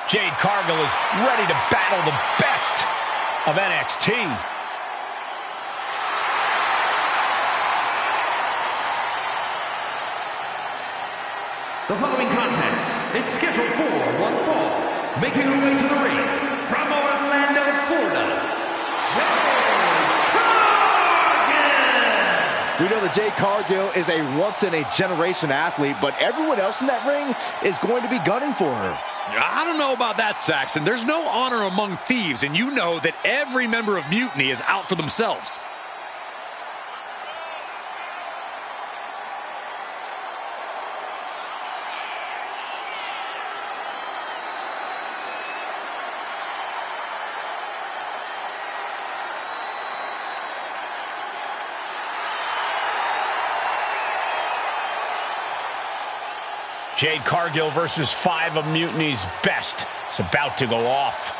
Jade Cargill is ready to battle the best of NXT. The following contest is scheduled for one fall. Making her way to the ring from Orlando, Florida, Jade Cargill! We know that Jade Cargill is a once-in-a-generation athlete, but everyone else in that ring is going to be gunning for her. I don't know about that, Saxton. There's no honor among thieves, and you know that every member of Mutiny is out for themselves. Jade Cargill versus 5 of Mutiny's best. It's about to go off.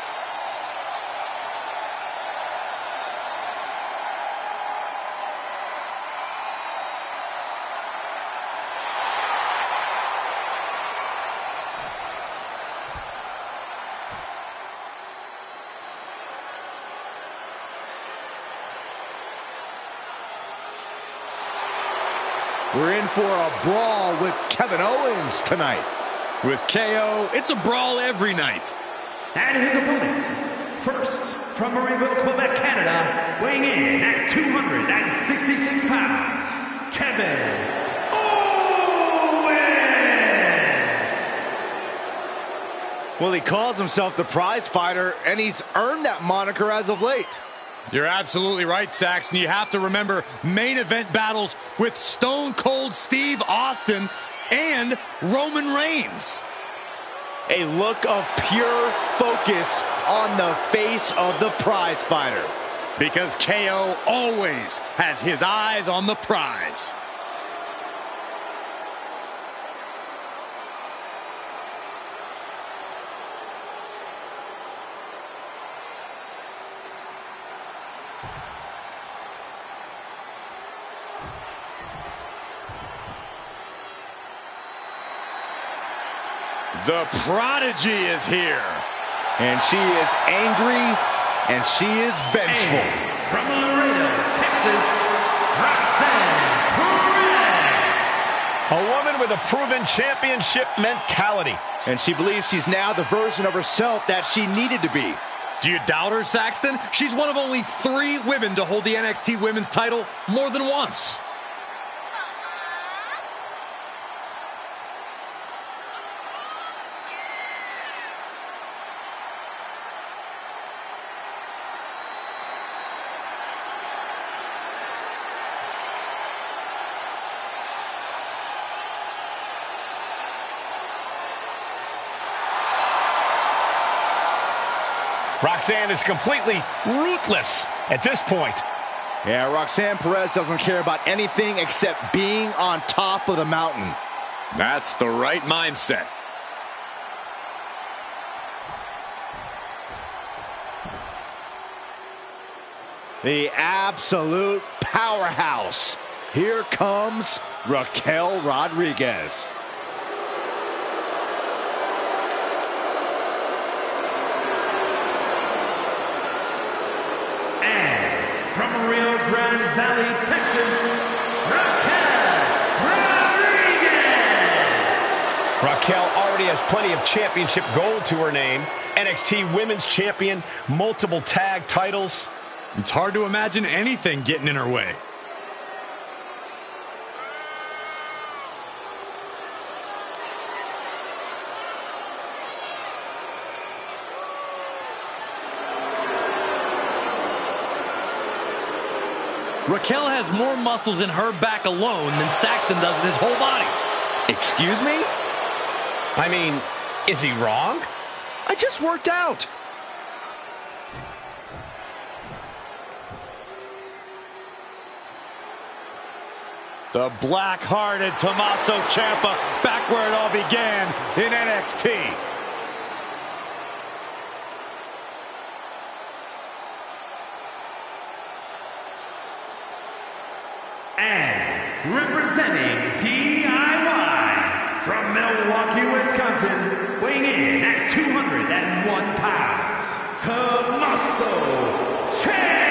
We're in for a brawl with Kevin Owens tonight. With KO, it's a brawl every night. And his opponents, first from Marieville, Quebec, Canada, weighing in at 266 pounds, Kevin Owens! Well, he calls himself the prize fighter, and he's earned that moniker as of late. You're absolutely right, Saxton. You have to remember main event battles with Stone Cold Steve Austin and Roman Reigns. A look of pure focus on the face of the prize fighter. Because KO always has his eyes on the prize. The Prodigy is here. And she is angry, and she is vengeful. And from Laredo, Texas, Roxanne Perez. A woman with a proven championship mentality. And she believes she's now the version of herself that she needed to be. Do you doubt her, Saxton? She's one of only 3 women to hold the NXT Women's title more than once. Roxanne is completely ruthless at this point. Yeah, Roxanne Perez doesn't care about anything except being on top of the mountain. That's the right mindset. The absolute powerhouse. Here comes Raquel Rodriguez. And from Rio Grande Valley, Texas, Raquel Rodriguez. Raquel already has plenty of championship gold to her name. NXT Women's Champion, multiple tag titles. It's hard to imagine anything getting in her way. Raquel has more muscles in her back alone than Saxton does in his whole body. Excuse me? I mean, is he wrong? I just worked out. The black-hearted Tommaso Ciampa back where it all began in NXT. And representing DIY from Milwaukee, Wisconsin, weighing in at 201 pounds, Tommaso Ciampa.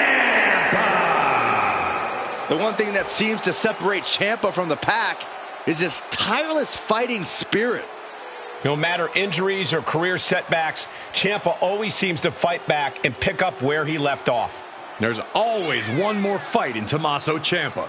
The one thing that seems to separate Ciampa from the pack is his tireless fighting spirit. No matter injuries or career setbacks, Ciampa always seems to fight back and pick up where he left off. There's always one more fight in Tommaso Ciampa.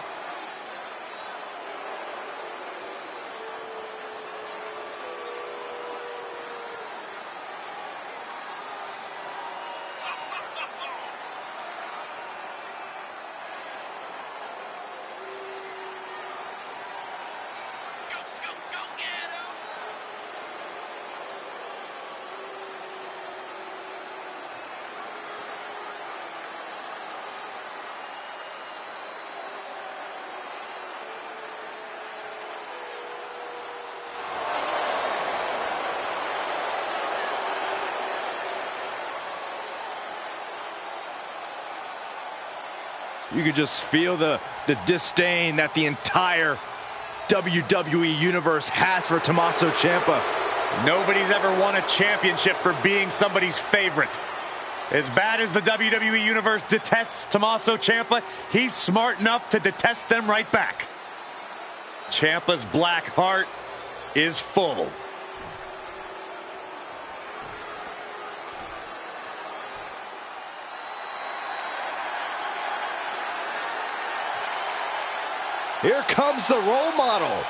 You could just feel the disdain that the entire WWE Universe has for Tommaso Ciampa. Nobody's ever won a championship for being somebody's favorite. As bad as the WWE Universe detests Tommaso Ciampa, he's smart enough to detest them right back. Ciampa's black heart is full. Here comes the role model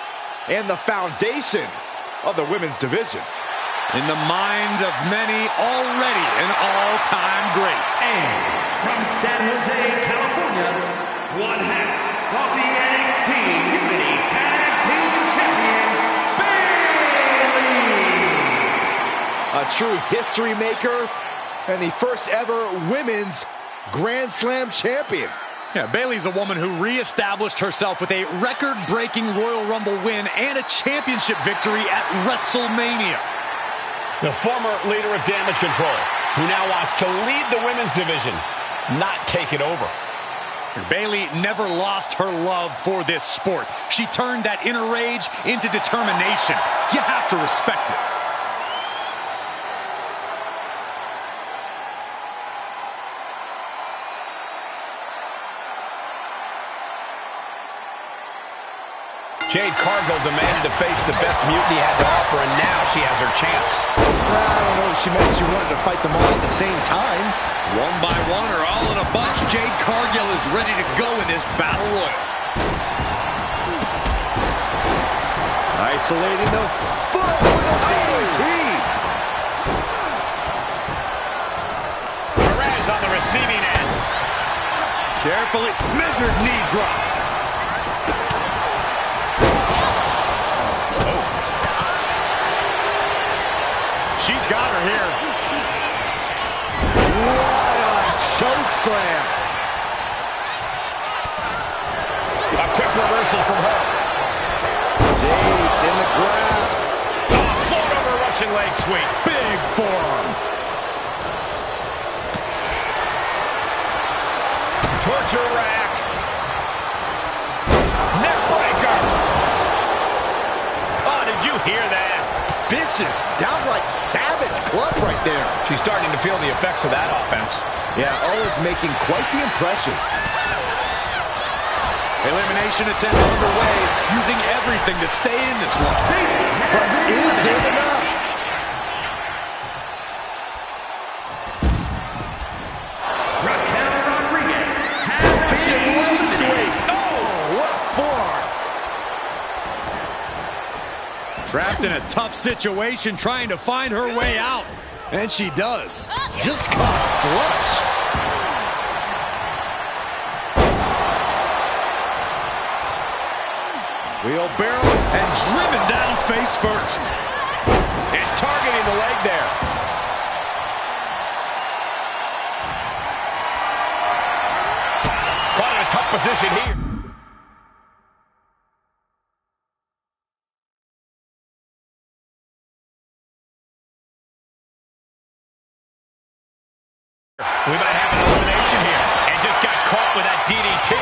and the foundation of the women's division. In the minds of many, already an all-time great. And from San Jose, California, one half of the NXT Unity Tag Team Champions, Bayley. A true history maker and the first ever women's Grand Slam champion. Yeah, Bayley's a woman who reestablished herself with a record-breaking Royal Rumble win and a championship victory at WrestleMania. The former leader of Damage Control, who now wants to lead the women's division, not take it over. Bayley never lost her love for this sport. She turned that inner rage into determination. You have to respect it. Jade Cargill demanded to face the best Mutiny had to offer, and now she has her chance. I don't know if she meant she wanted to fight them all at the same time. One by one or all in a bunch, Jade Cargill is ready to go in this battle royal. Isolating the foot with a DDT. Perez on the receiving end. Carefully measured knee drop. She's got her here. slam. A quick reversal from her. Jade's in the grasp. Float over Russian leg sweep. Big forearm. Torture rack. Neck breaker. Oh, did you hear that? Vicious, downright savage club right there. She's starting to feel the effects of that offense. Yeah, Owens making quite the impression. Elimination attempt underway, using everything to stay in this one. But is it enough? Raquel Rodriguez has been eliminated. Oh, what a forearm. Trapped in a tough situation, trying to find her way out. And she does. Just caught flush. Wheelbarrow and driven down face first. And targeting the leg there. Caught in a tough position here. We might have an elimination here. And just got caught with that DDT.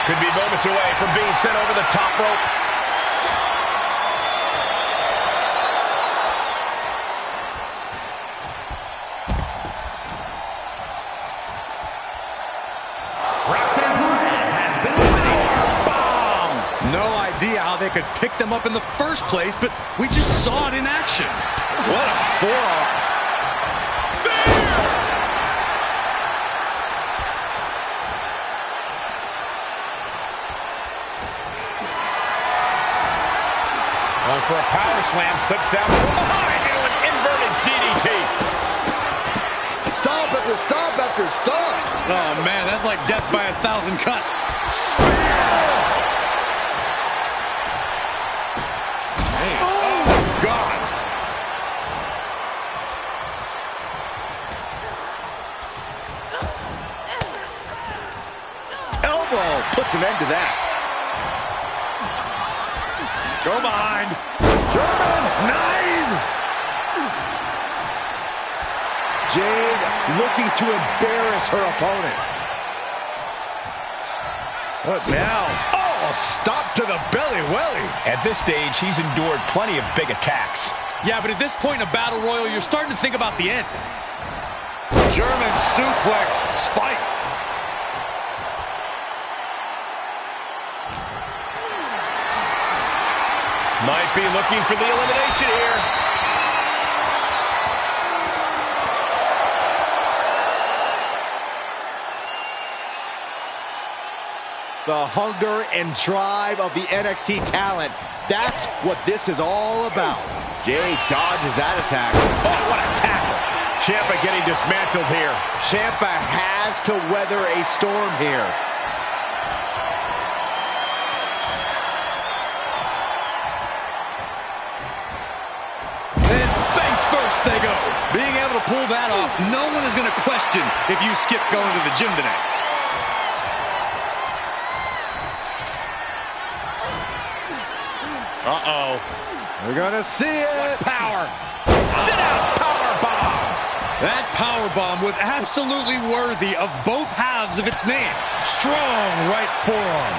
Could be moments away from being sent over the top rope. Roxanne Perez has been eliminated. Bomb! No idea how they could pick them up in the first place, but we just saw it in action. What a forearm. Going for a power slam, slips down from behind into an inverted DDT. Stomp after stomp after stomp. Oh, man, that's like death by 1,000 cuts. Hey. Oh, God. Elbow puts an end to that. Go behind. German 9. Jade looking to embarrass her opponent. What now? Oh, stop to the belly welly. At this stage, he's endured plenty of big attacks. Yeah, but at this point in a battle royal, you're starting to think about the end. German suplex spiked. Might be looking for the elimination here. The hunger and drive of the NXT talent. That's what this is all about. Jade dodges that attack. Oh, what a tackle. Ciampa getting dismantled here. Ciampa has to weather a storm here. And face first they go. Being able to pull that off, no one is going to question if you skip going to the gym tonight. Uh-oh. We're gonna see it. Power. Sit out. Power bomb. That power bomb was absolutely worthy of both halves of its name. Strong right forearm.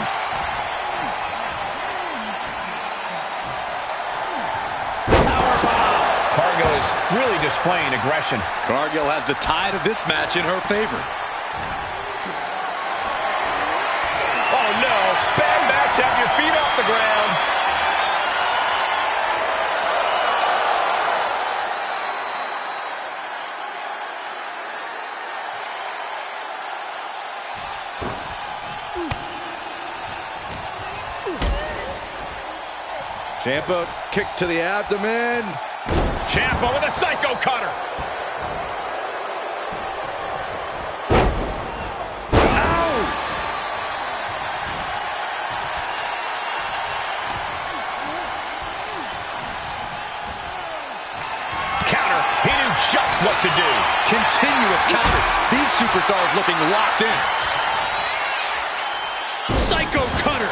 Power bomb. Cargill is really displaying aggression. Cargill has the tide of this match in her favor. Oh, no. Bad match. Have your feet off the ground. Ciampa kick to the abdomen. Ciampa with a psycho cutter. counters. These superstars looking locked in. Psycho cutter.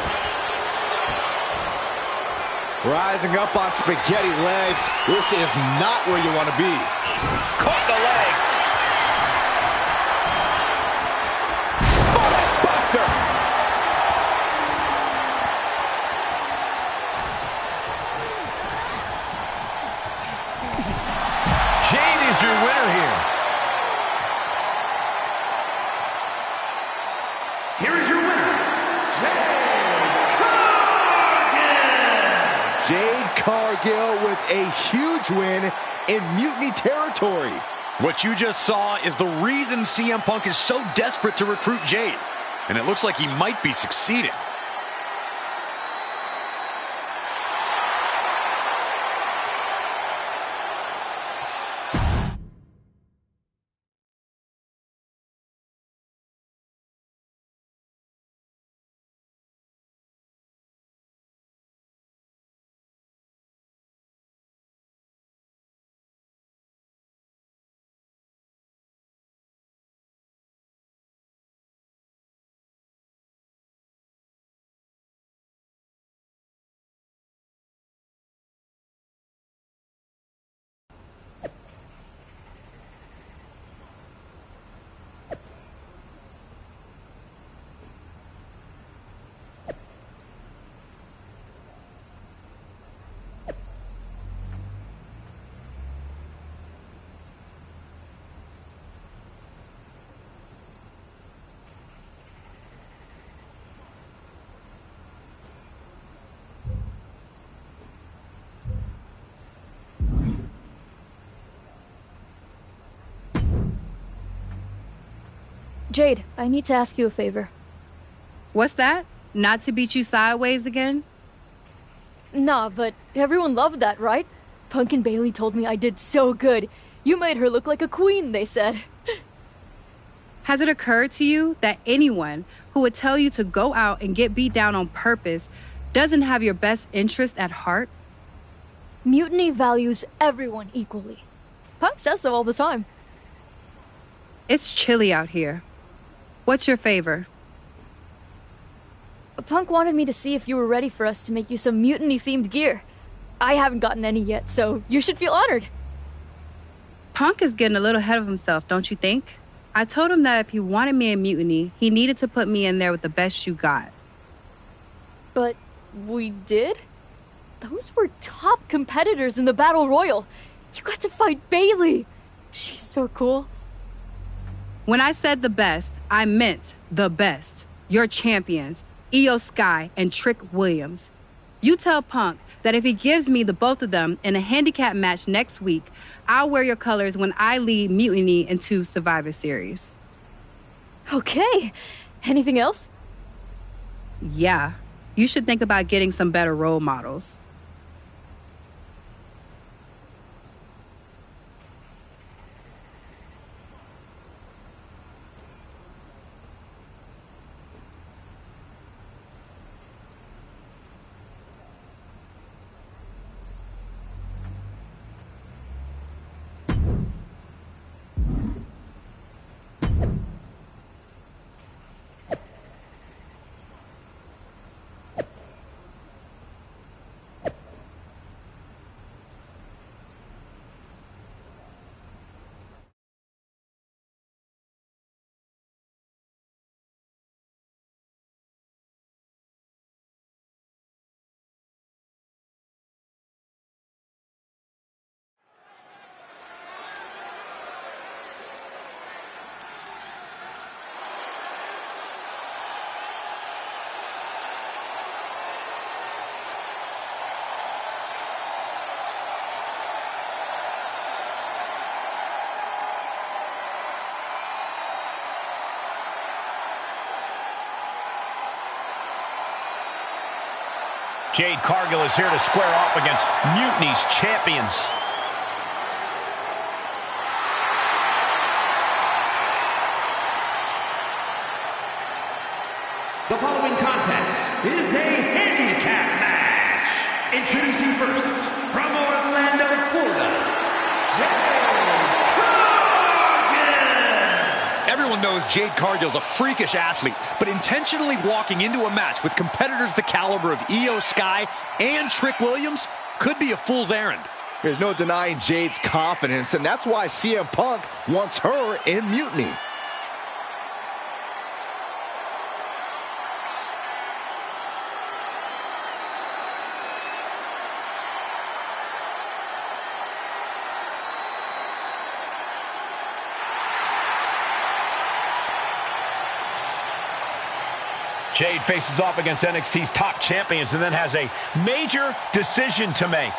Rising up on spaghetti legs. This is not where you want to be. Caught the leg. Spine buster. Jade is your winner here. Here is your winner, Jade Cargill with a huge win in Mutiny territory. What you just saw is the reason CM Punk is so desperate to recruit Jade. And it looks like he might be succeeding. Jade, I need to ask you a favor. What's that? Not to beat you sideways again? Nah, but everyone loved that, right? Punk and Bailey told me I did so good. You made her look like a queen, they said. Has it occurred to you that anyone who would tell you to go out and get beat down on purpose doesn't have your best interest at heart? Mutiny values everyone equally. Punk says so all the time. It's chilly out here. What's your favor? Punk wanted me to see if you were ready for us to make you some mutiny-themed gear. I haven't gotten any yet, so you should feel honored. Punk is getting a little ahead of himself, don't you think? I told him that if he wanted me in Mutiny, he needed to put me in there with the best you got. But we did? Those were top competitors in the Battle Royal. You got to fight Bailey. She's so cool. When I said the best, I meant the best. Your champions, Io Sky and Trick Williams. You tell Punk that if he gives me the both of them in a handicap match next week, I'll wear your colors when I lead Mutiny into Survivor Series. Okay. Anything else? Yeah. You should think about getting some better role models. Jade Cargill is here to square off against Mutiny's champions. The following contest is a handicap match. Introducing first, from Orlando, Florida, Jade Cargill. Everyone knows Jade Cargill's a freakish athlete, but intentionally walking into a match with competitors the caliber of Io Sky and Trick Williams could be a fool's errand. There's no denying Jade's confidence, and that's why CM Punk wants her in Mutiny. Jade faces off against NXT's top champions and then has a major decision to make.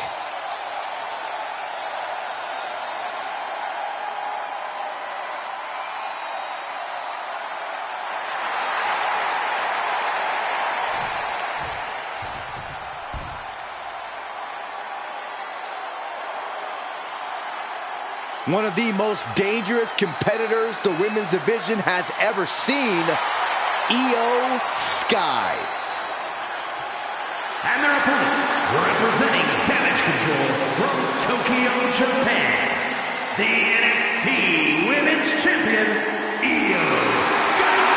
One of the most dangerous competitors the women's division has ever seen, Io Sky. And their opponent, representing Damage Control from Tokyo, Japan, the NXT Women's Champion, Io Sky.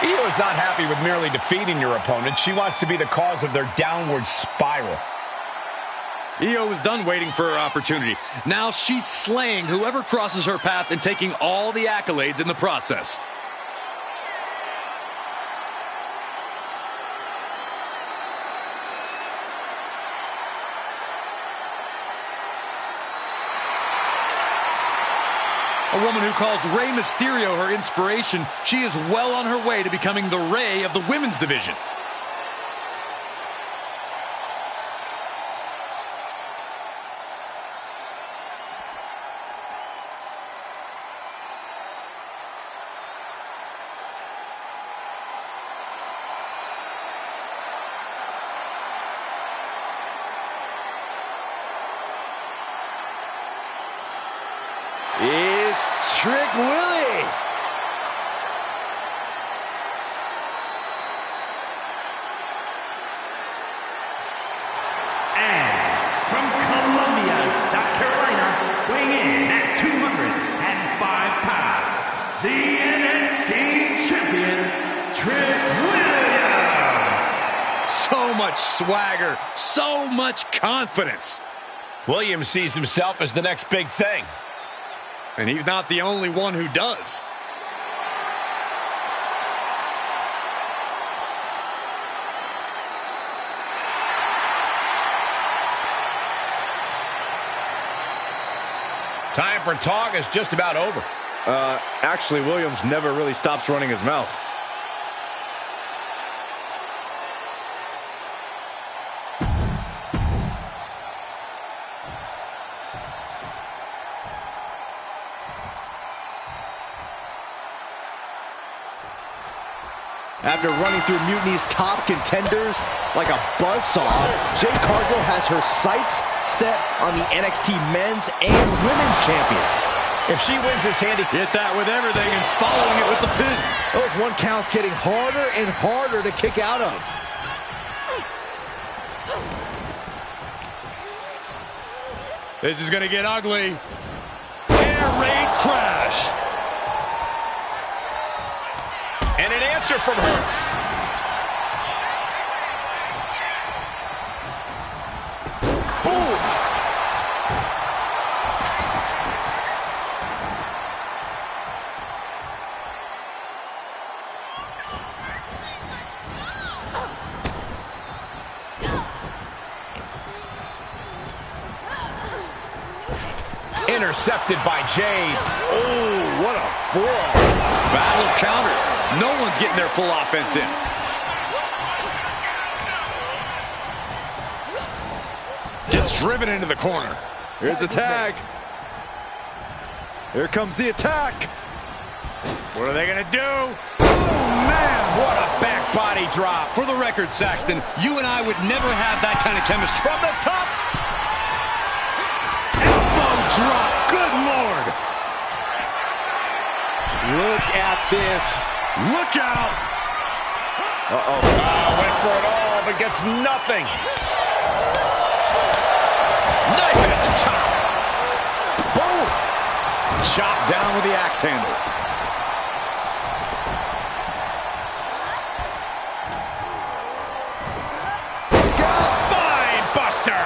Io is not happy with merely defeating your opponent. She wants to be the cause of their downward spiral. Io was done waiting for her opportunity. Now she's slaying whoever crosses her path and taking all the accolades in the process. A woman who calls Rey Mysterio her inspiration, she is well on her way to becoming the Rey of the women's division. Is Trick Willie. And from Columbia, South Carolina, weighing in at 205 pounds, the NXT Champion, Trick Williams. So much swagger, so much confidence. Williams sees himself as the next big thing. And he's not the only one who does. Time for talk is just about over. Actually, Williams never really stops running his mouth. After running through Mutiny's top contenders like a buzzsaw, Jade Cargill has her sights set on the NXT men's and women's champions. If she wins this handicap, Hit that with everything and following it with the pin. Those one counts getting harder and harder to kick out of. This is going to get ugly. Air raid crash. and an answer from her. Intercepted by Jade. Oh, what a forearm. Battle of counters. No one's getting their full offense in. Gets driven into the corner. Here's a tag. Here comes the attack. What are they going to do? Oh, man, what a back body drop. For the record, Saxton, you and I would never have that kind of chemistry. From the top. Drop. Good Lord. Look at this. Look out. Uh-oh. Went for it all, but gets nothing. Knife edge chop. Boom. Chop down with the axe handle. Spine buster.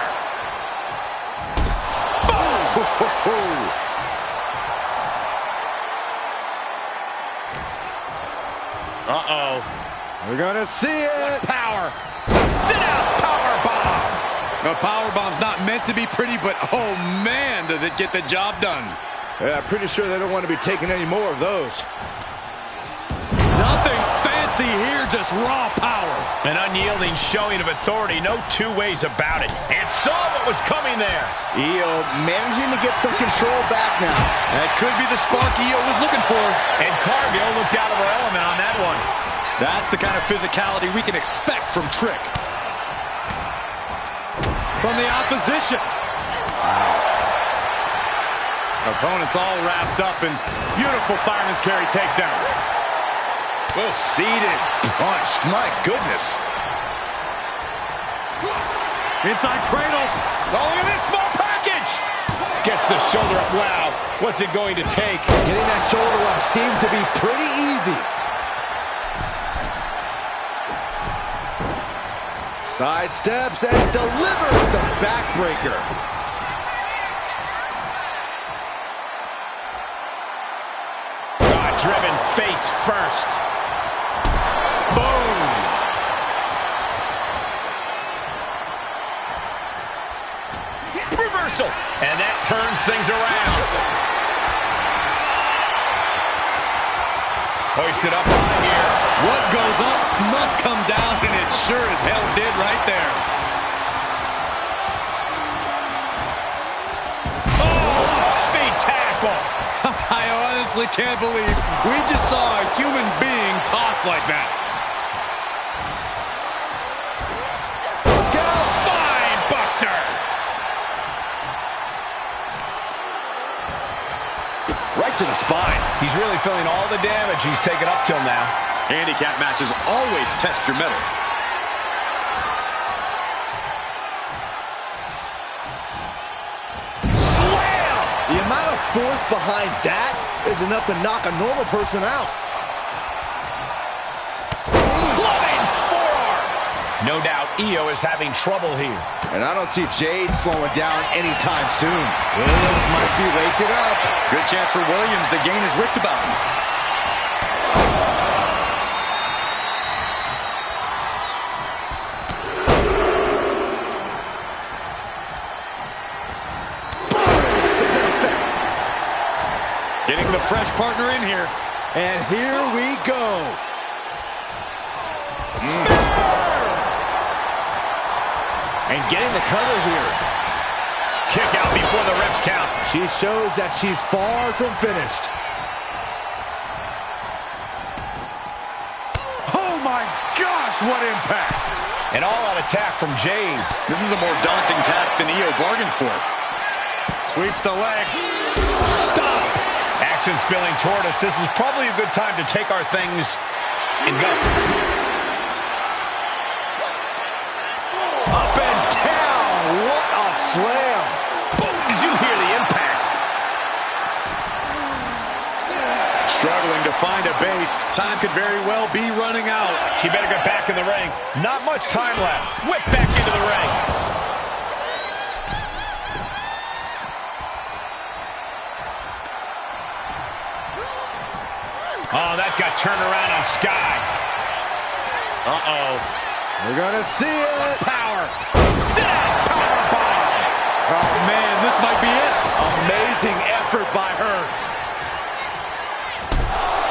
Uh-oh. We're gonna see it. Power. Sit out power bomb. A power bomb's not meant to be pretty, but oh man, does it get the job done. Yeah, I'm pretty sure they don't want to be taking any more of those. Nothing fancy here, just raw power. An unyielding showing of authority, no two ways about it. And saw what was coming there. Io managing to get some control back now. That could be the spark Io was looking for. And Cargill looked out of her element on that one. That's the kind of physicality we can expect from Trick. From the opposition. Opponent's all wrapped up in beautiful fireman's carry takedown. Well, seated, punched. My goodness. Inside cradle. Oh, look at this small package. Gets the shoulder up. Wow. What's it going to take? Getting that shoulder up seemed to be pretty easy. Sidesteps and delivers the backbreaker. Driven face first. Boom. Reversal. And that turns things around. Hoisted up high here. What goes up must come down, and it sure as hell did right there. Oh, feet tackle. I honestly can't believe we just saw a human being tossed like that. Spine buster. Right to the spine. He's really feeling all the damage he's taken up till now. Handicap matches always test your mettle. Slam! The amount of force behind that is enough to knock a normal person out. Loving forearm. No doubt Io is having trouble here. And I don't see Jade slowing down anytime soon. Williams might be waking up. Good chance for Williams to gain his wits about him. Getting the fresh partner in here. And here we go. And getting the cover here. Kick out before the refs count. She shows that she's far from finished. Oh my gosh, what impact! An all-out attack from Jade. This is a more daunting task than Io bargained for. Sweeps the legs. Stop! Action spilling toward us. This is probably a good time to take our things and go. Up and down. What a slam. Boom! Did you hear the impact? Struggling to find a base. Time could very well be running out. She better get back in the ring. Not much time left. Whip back into the ring. Oh, that got turned around on Sky. Uh-oh. We're gonna see it. Power. Sit out. Power bomb. Oh man, this might be it. Amazing effort by her.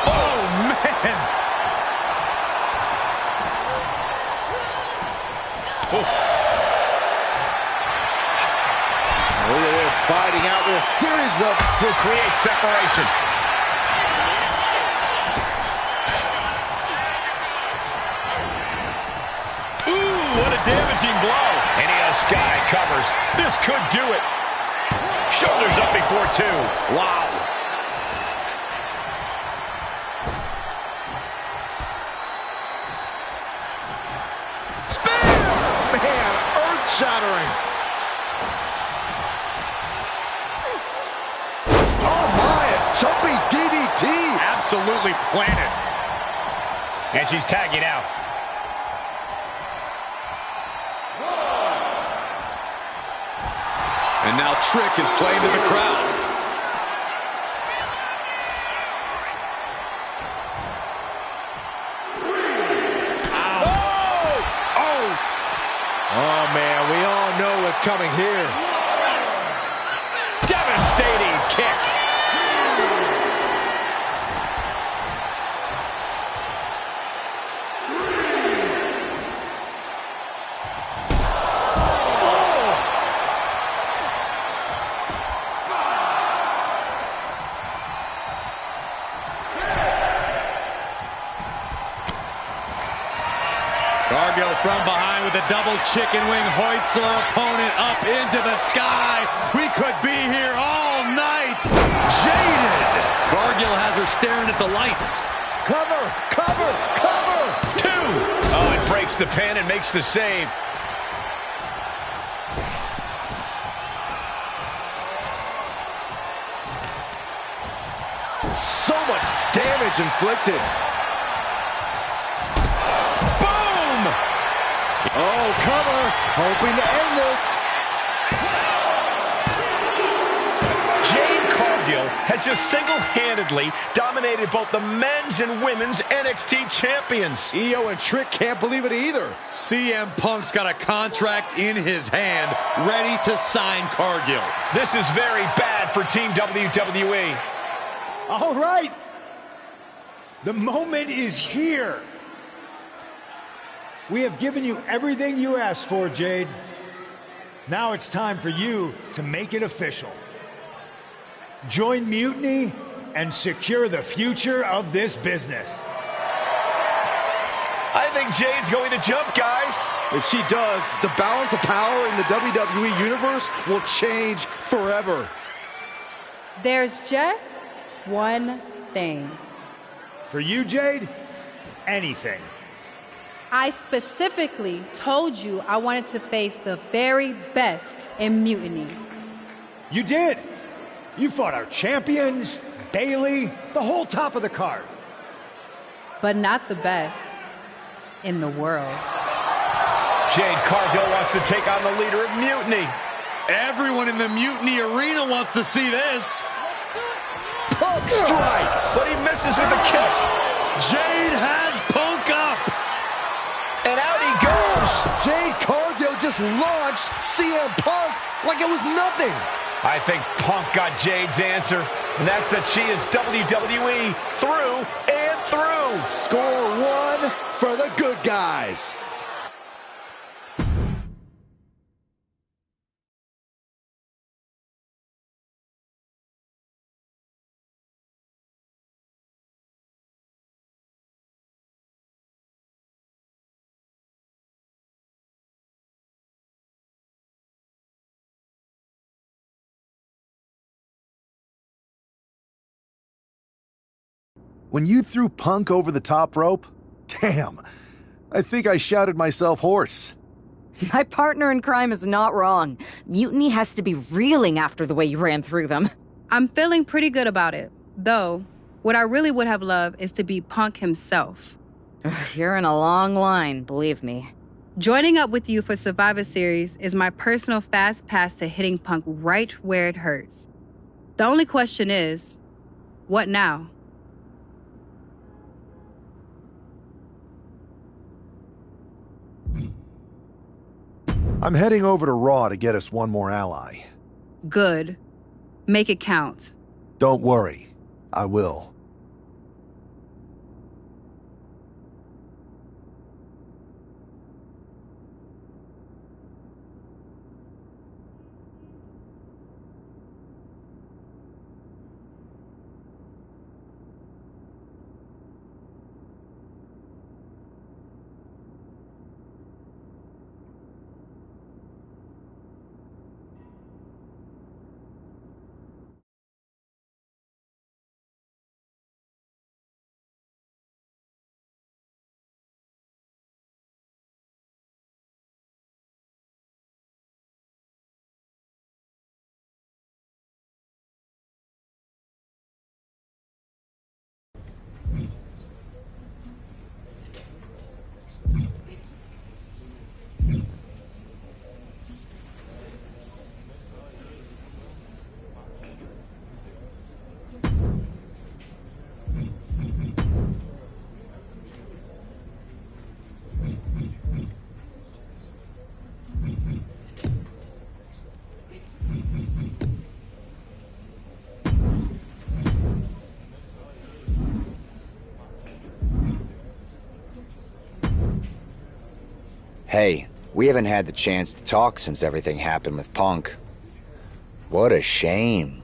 Oh, man. Oof. Look at this, fighting out with a series of... Will create separation. What a damaging blow. And Sky covers. This could do it. Shoulders up before two. Wow. Spear! Man, earth-shattering. Oh, my, a jumping absolutely planted. And she's tagging out. And now Trick is playing to the crowd. Oh, man, we all know what's coming here. Devastating kick. Cargill from behind with a double chicken wing hoists her opponent up into the sky. We could be here all night. Jaded. Cargill has her staring at the lights. Cover, cover, cover. 2. Oh, it breaks the pin and makes the save. So much damage inflicted. Oh, cover, hoping to end this. Jade Cargill has just single-handedly dominated both the men's and women's NXT champions. Io and Trick can't believe it either. CM Punk's got a contract in his hand, ready to sign Cargill. This is very bad for Team WWE. All right. The moment is here. We have given you everything you asked for, Jade. Now it's time for you to make it official. Join Mutiny and secure the future of this business. I think Jade's going to jump, guys. If she does, the balance of power in the WWE Universe will change forever. There's just one thing. For you, Jade, anything. I specifically told you I wanted to face the very best in Mutiny. You did. You fought our champions, Bailey, the whole top of the card. But not the best in the world. Jade Cargill wants to take on the leader of Mutiny. Everyone in the Mutiny arena wants to see this. Punk strikes. But he misses with a kick. Jade has Punk up. And out he goes. Jade Cargill just launched CM Punk like it was nothing. I think Punk got Jade's answer, and that's that she is WWE through and through. Score 1 for the good guys. When you threw Punk over the top rope, damn, I think I shouted myself hoarse. My partner in crime is not wrong. Mutiny has to be reeling after the way you ran through them. I'm feeling pretty good about it. Though, what I really would have loved is to be Punk himself. You're in a long line, believe me. Joining up with you for Survivor Series is my personal fast pass to hitting Punk right where it hurts. The only question is, what now? I'm heading over to Raw to get us one more ally. Good. Make it count. Don't worry, I will. Hey, we haven't had the chance to talk since everything happened with Punk. What a shame.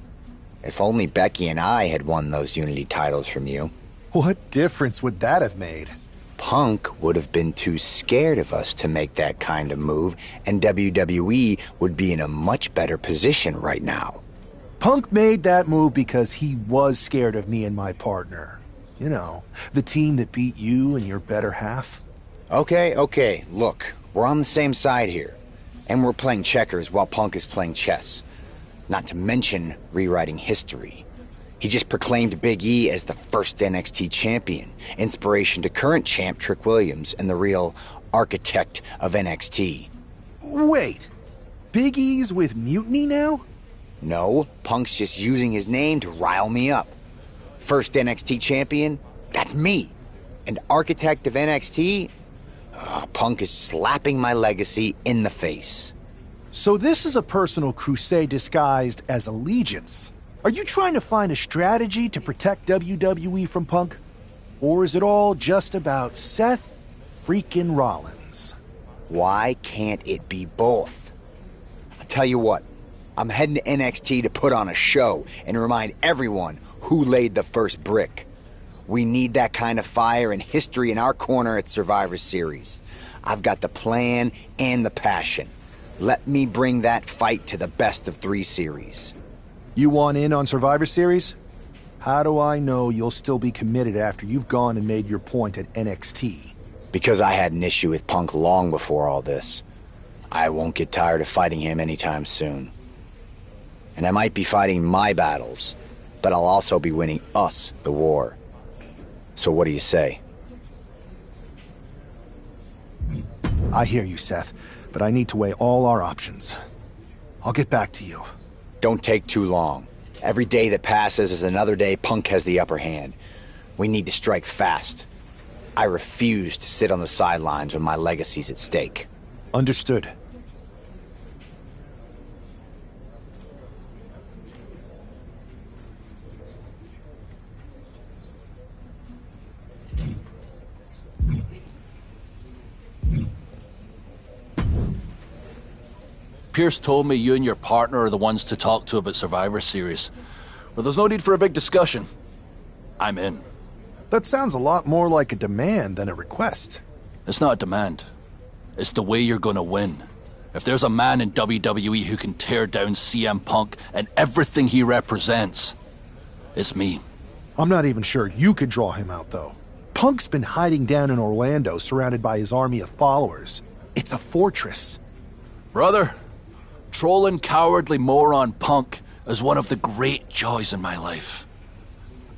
If only Becky and I had won those Unity titles from you. What difference would that have made? Punk would have been too scared of us to make that kind of move, and WWE would be in a much better position right now. Punk made that move because he was scared of me and my partner. You know, the team that beat you and your better half. Okay, look, we're on the same side here. And we're playing checkers while Punk is playing chess. Not to mention rewriting history. He just proclaimed Big E as the first NXT champion, inspiration to current champ Trick Williams and the real architect of NXT. Wait, Big E's with Mutiny now? No, Punk's just using his name to rile me up. First NXT champion? That's me. And architect of NXT? Punk is slapping my legacy in the face. So this is a personal crusade disguised as allegiance. Are you trying to find a strategy to protect WWE from Punk? Or is it all just about Seth freaking Rollins? Why can't it be both? I'll tell you what, I'm heading to NXT to put on a show and remind everyone who laid the first brick. We need that kind of fire and history in our corner at Survivor Series. I've got the plan and the passion. Let me bring that fight to the best of 3 series. You want in on Survivor Series? How do I know you'll still be committed after you've gone and made your point at NXT? Because I had an issue with Punk long before all this. I won't get tired of fighting him anytime soon. And I might be fighting my battles, but I'll also be winning us the war. So what do you say? I hear you, Seth, but I need to weigh all our options. I'll get back to you. Don't take too long. Every day that passes is another day Punk has the upper hand. We need to strike fast. I refuse to sit on the sidelines when my legacy's at stake. Understood. Pierce told me you and your partner are the ones to talk to about Survivor Series. Well, there's no need for a big discussion. I'm in. That sounds a lot more like a demand than a request. It's not a demand. It's the way you're gonna win. If there's a man in WWE who can tear down CM Punk and everything he represents, it's me. I'm not even sure you could draw him out, though. Punk's been hiding down in Orlando, surrounded by his army of followers. It's a fortress. Brother, trolling cowardly moron Punk is one of the great joys in my life.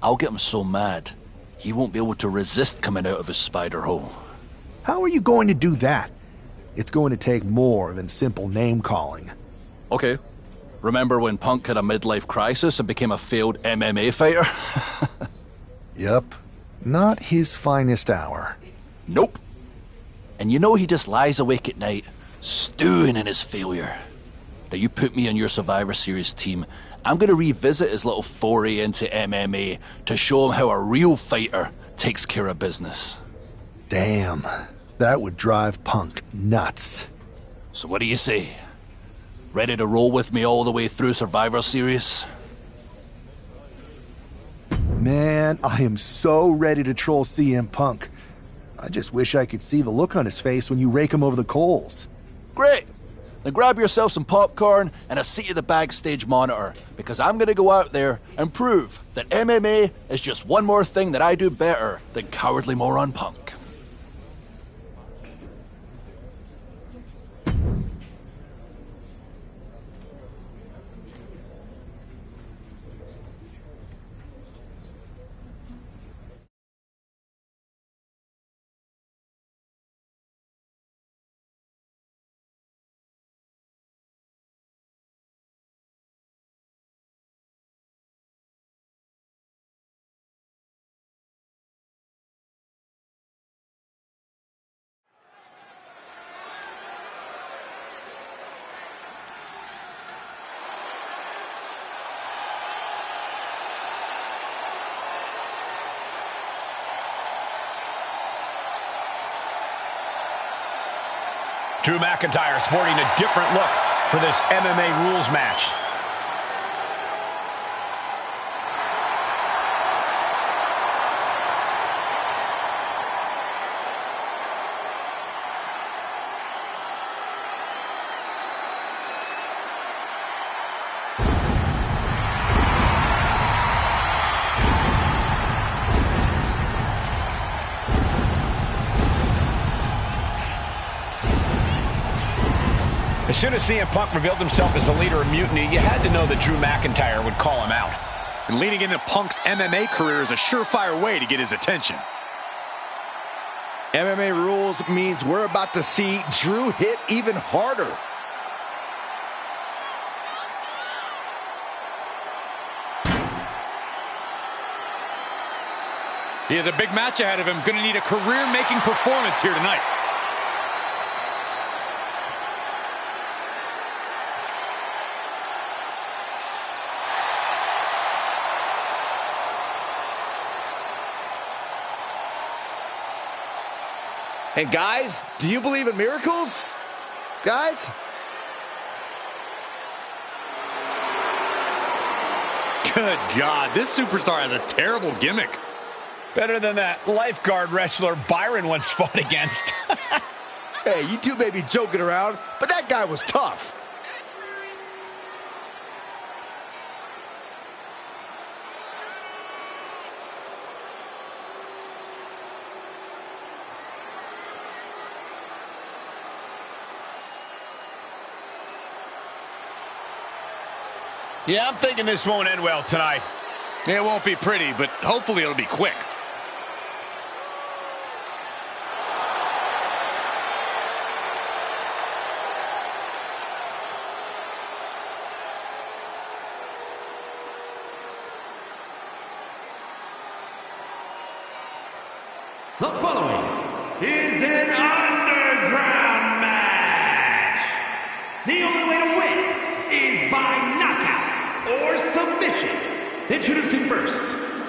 I'll get him so mad, he won't be able to resist coming out of his spider hole. How are you going to do that? It's going to take more than simple name-calling. Okay. Remember when Punk had a midlife crisis and became a failed MMA fighter? Yep. Not his finest hour. Nope. And you know he just lies awake at night, stewing in his failure. Now you put me on your Survivor Series team, I'm gonna revisit his little foray into MMA to show him how a real fighter takes care of business. Damn. That would drive Punk nuts. So what do you say? Ready to roll with me all the way through Survivor Series? Man, I am so ready to troll CM Punk. I just wish I could see the look on his face when you rake him over the coals. Great! Then grab yourself some popcorn and a seat at the backstage monitor, because I'm gonna go out there and prove that MMA is just one more thing that I do better than cowardly moron Punk. Drew McIntyre sporting a different look for this MMA rules match. As soon as CM Punk revealed himself as the leader of Mutiny, you had to know that Drew McIntyre would call him out. And leading into Punk's MMA career is a surefire way to get his attention. MMA rules means we're about to see Drew hit even harder. He has a big match ahead of him. Going to need a career-making performance here tonight. And guys, do you believe in miracles? Guys? Good God, this superstar has a terrible gimmick. Better than that lifeguard wrestler Byron once fought against. Hey, you two may be joking around, but that guy was tough. Yeah, I'm thinking this won't end well tonight. It won't be pretty, but hopefully it'll be quick. The following is an underground match. The only way to win is by knockout or submission. Introducing first,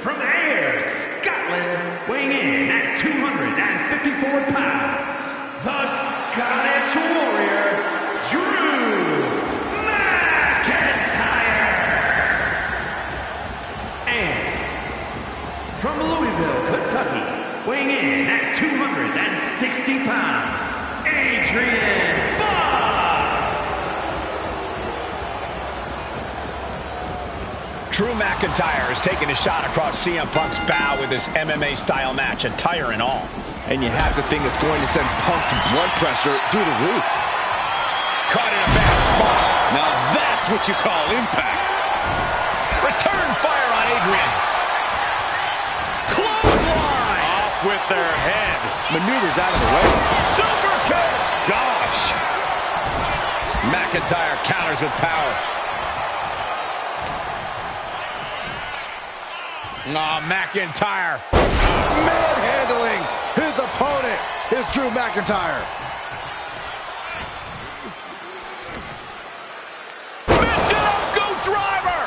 from Ayr, Scotland, weighing in at 254 pounds, the Scottish Warrior, Drew McIntyre. And from Louisville, Kentucky, weighing in at 260 pounds, Adrian Buck. Drew McIntyre is taking a shot across CM Punk's bow with his MMA-style match, attire and all. And you have to think it's going to send Punk's blood pressure through the roof. Caught in a bad spot. Now that's what you call impact. Return fire on Adrian. Clothesline! Off with their head. Maneuvers out of the way. Super kick. Gosh. McIntyre counters with power. Oh, McIntyre. Manhandling his opponent is Drew McIntyre. Go driver.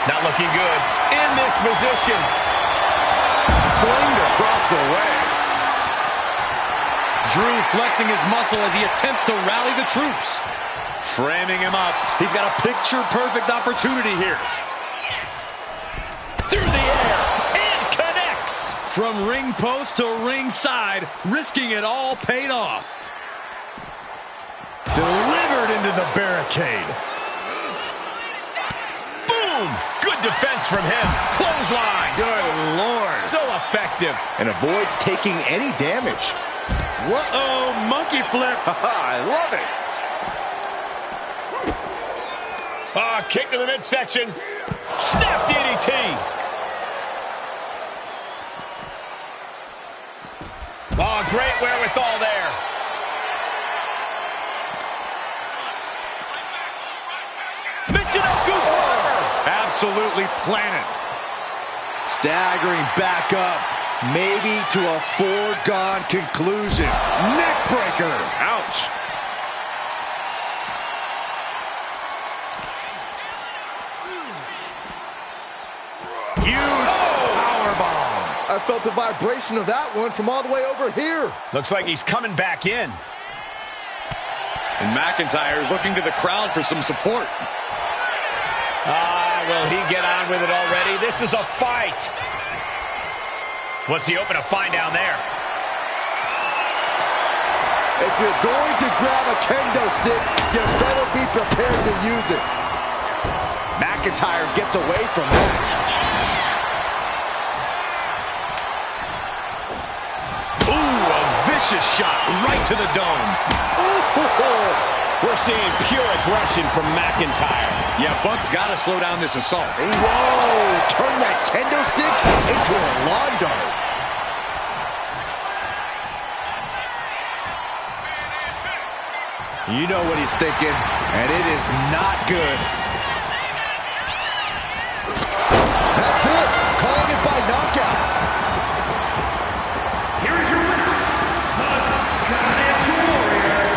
Not looking good in this position. Flinged across the way. Drew flexing his muscle as he attempts to rally the troops. Framing him up. He's got a picture-perfect opportunity here. Yes! Through the air and connects. From ring post to ringside, risking it all paid off. Delivered into the barricade. Boom! Good defense from him. Clothesline. Good Lord. So effective. And avoids taking any damage. Whoa, monkey flip. I love it. Kick to the midsection. Snap DDT. Great wherewithal there. Michinoku driver. Absolutely planted. Staggering back up. Maybe to a foregone conclusion. Neckbreaker. Ouch. Huge powerbomb. I felt the vibration of that one from all the way over here. Looks like he's coming back in. And McIntyre is looking to the crowd for some support. Will he get on with it already? This is a fight. What's he hoping to find down there? If you're going to grab a kendo stick, you better be prepared to use it. McIntyre gets away from that. Ooh, a vicious shot right to the dome. Ooh. We're seeing pure aggression from McIntyre. Yeah, Buck's got to slow down this assault. Whoa, turn that kendo stick into a lawn dart. You know what he's thinking, and it is not good. That's it. Calling it by knockout. Here is your winner, the Scottish Warrior,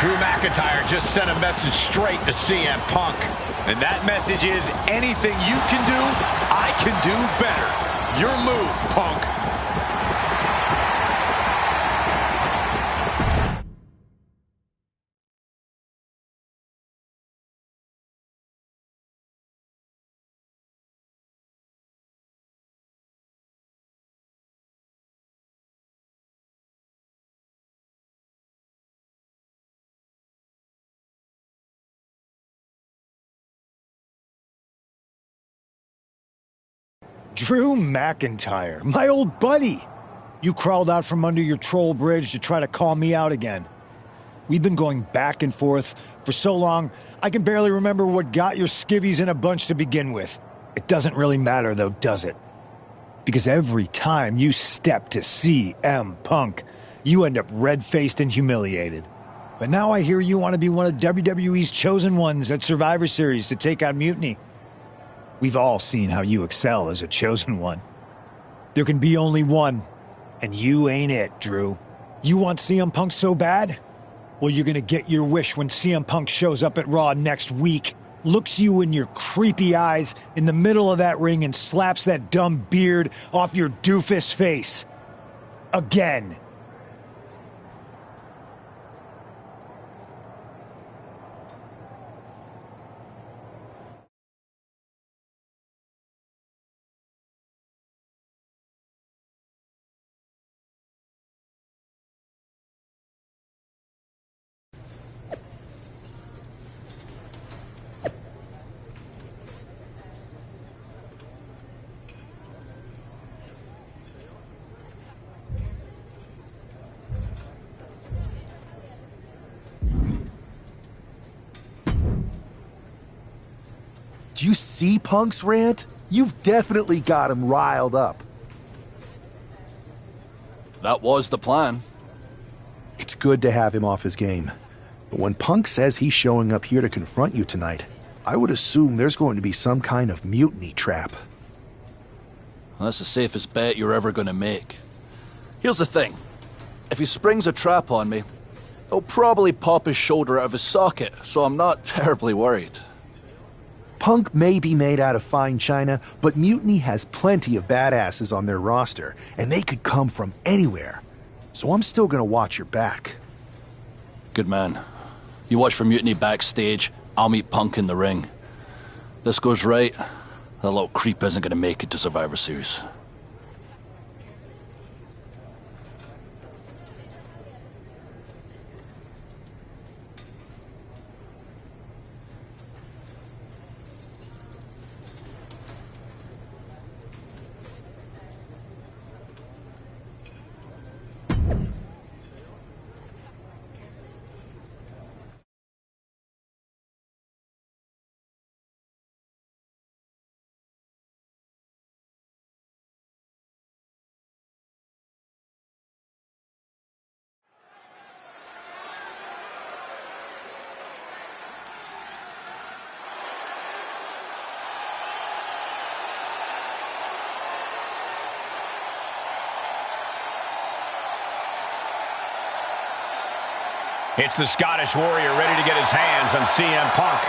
Drew McIntyre just sent a message straight to CM Punk. And that message is, anything you can do, I can do better. Your move, Punk. Drew McIntyre, my old buddy. You crawled out from under your troll bridge to try to call me out again. We've been going back and forth for so long, I can barely remember what got your skivvies in a bunch to begin with. It doesn't really matter though, does it? Because every time you step to CM Punk, you end up red-faced and humiliated. But now I hear you want to be one of WWE's chosen ones at Survivor Series to take on Mutiny. We've all seen how you excel as a chosen one. There can be only one, and you ain't it, Drew. You want CM Punk so bad? Well, you're gonna get your wish when CM Punk shows up at Raw next week, looks you in your creepy eyes in the middle of that ring and slaps that dumb beard off your doofus face. Again. Do you see Punk's rant? You've definitely got him riled up. That was the plan. It's good to have him off his game. But when Punk says he's showing up here to confront you tonight, I would assume there's going to be some kind of mutiny trap. Well, that's the safest bet you're ever going to make. Here's the thing. If he springs a trap on me, he'll probably pop his shoulder out of his socket, so I'm not terribly worried. Punk may be made out of fine china, but Mutiny has plenty of badasses on their roster, and they could come from anywhere. So I'm still gonna watch your back. Good man. You watch for Mutiny backstage, I'll meet Punk in the ring. This goes right, that little creep isn't gonna make it to Survivor Series. It's the Scottish Warrior ready to get his hands on CM Punk.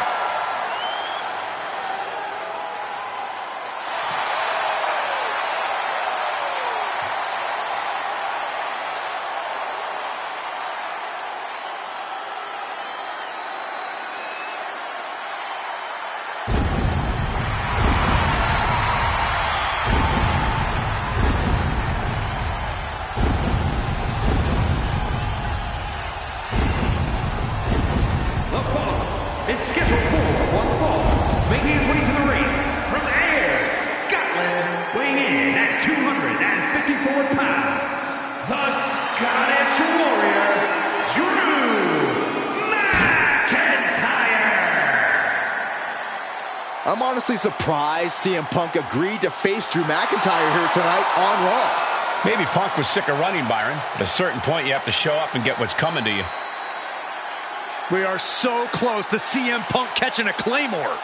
Making his way to the ring from Ayr, Scotland, weighing in at 254 pounds, the Scottish Warrior, Drew McIntyre. I'm honestly surprised CM Punk agreed to face Drew McIntyre here tonight on Raw. Maybe Punk was sick of running, Byron. At a certain point, you have to show up and get what's coming to you. We are so close to CM Punk catching a Claymore.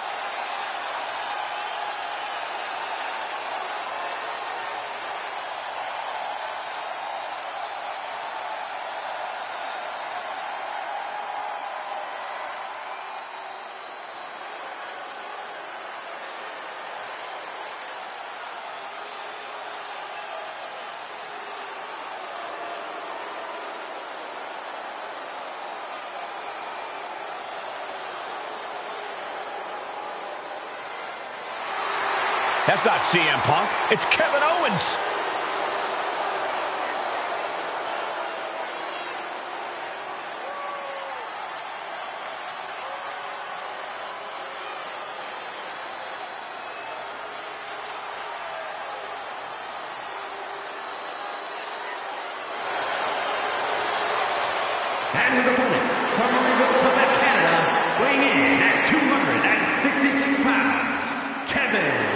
That's not CM Punk. It's Kevin Owens. And his opponent, from Louisville, Quebec, Canada, weighing in at 266 pounds, Kevin Owens!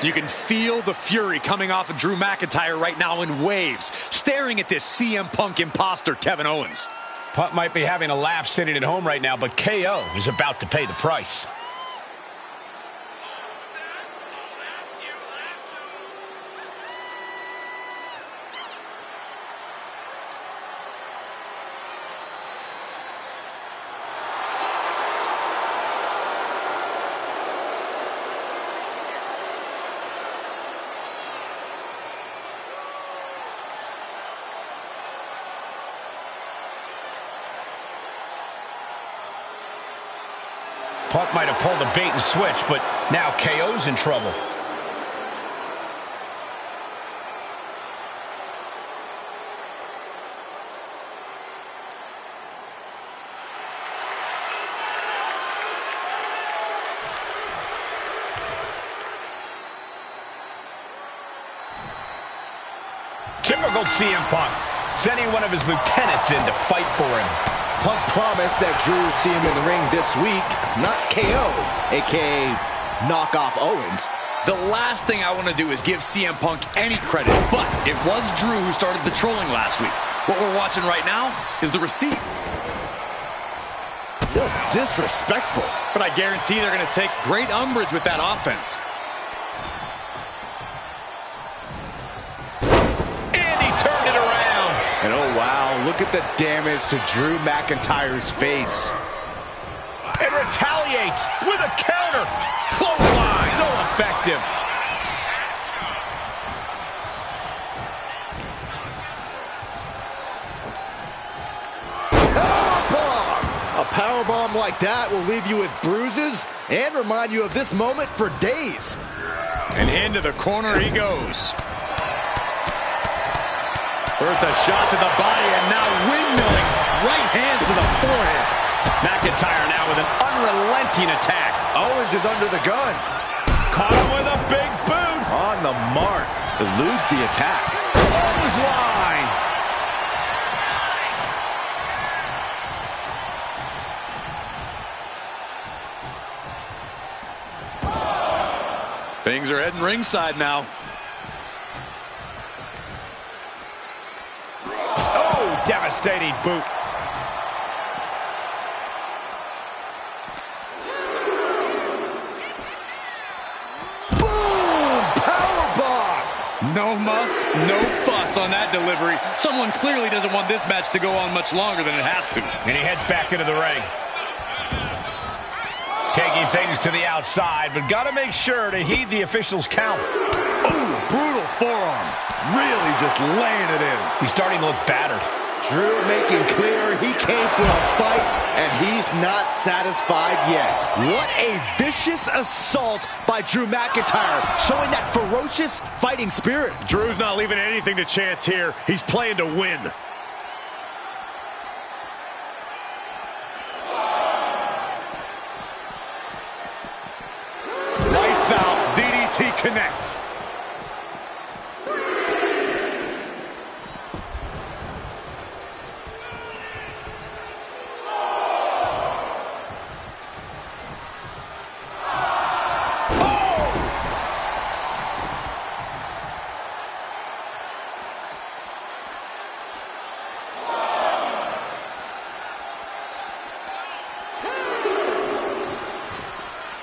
You can feel the fury coming off of Drew McIntyre right now in waves, staring at this CM Punk imposter, Kevin Owens. Punk might be having a laugh sitting at home right now, but KO is about to pay the price. Punk might have pulled the bait and switch, but now KO's in trouble. Typical CM Punk, sending one of his lieutenants in to fight for him. Punk promised that Drew would see him in the ring this week, not KO, a.k.a. knockoff Owens. The last thing I want to do is give CM Punk any credit, but it was Drew who started the trolling last week. What we're watching right now is the receipt. Just disrespectful. But I guarantee they're going to take great umbrage with that offense. And he turned it around. And oh wow, look at the damage to Drew McIntyre's face. And retaliates with a counter. Clothesline, so effective. Powerbomb! A powerbomb like that will leave you with bruises and remind you of this moment for days. And into the corner he goes. First a shot to the body, and now windmilling right hand to the forehead. McIntyre now with an unrelenting attack. Owens is under the gun. Caught him with a big boot. On the mark. Eludes the attack. Clothesline. Things are heading ringside now. Oh, devastating boot. Boom! Powerbomb! No muss, no fuss on that delivery. Someone clearly doesn't want this match to go on much longer than it has to. And he heads back into the ring. Taking things to the outside, but got to make sure to heed the official's count. Ooh, brutal forearm. Really just laying it in. He's starting to look battered. Drew making clear he came for a fight, and he's not satisfied yet. What a vicious assault by Drew McIntyre, showing that ferocious fighting spirit. Drew's not leaving anything to chance here. He's playing to win. connects.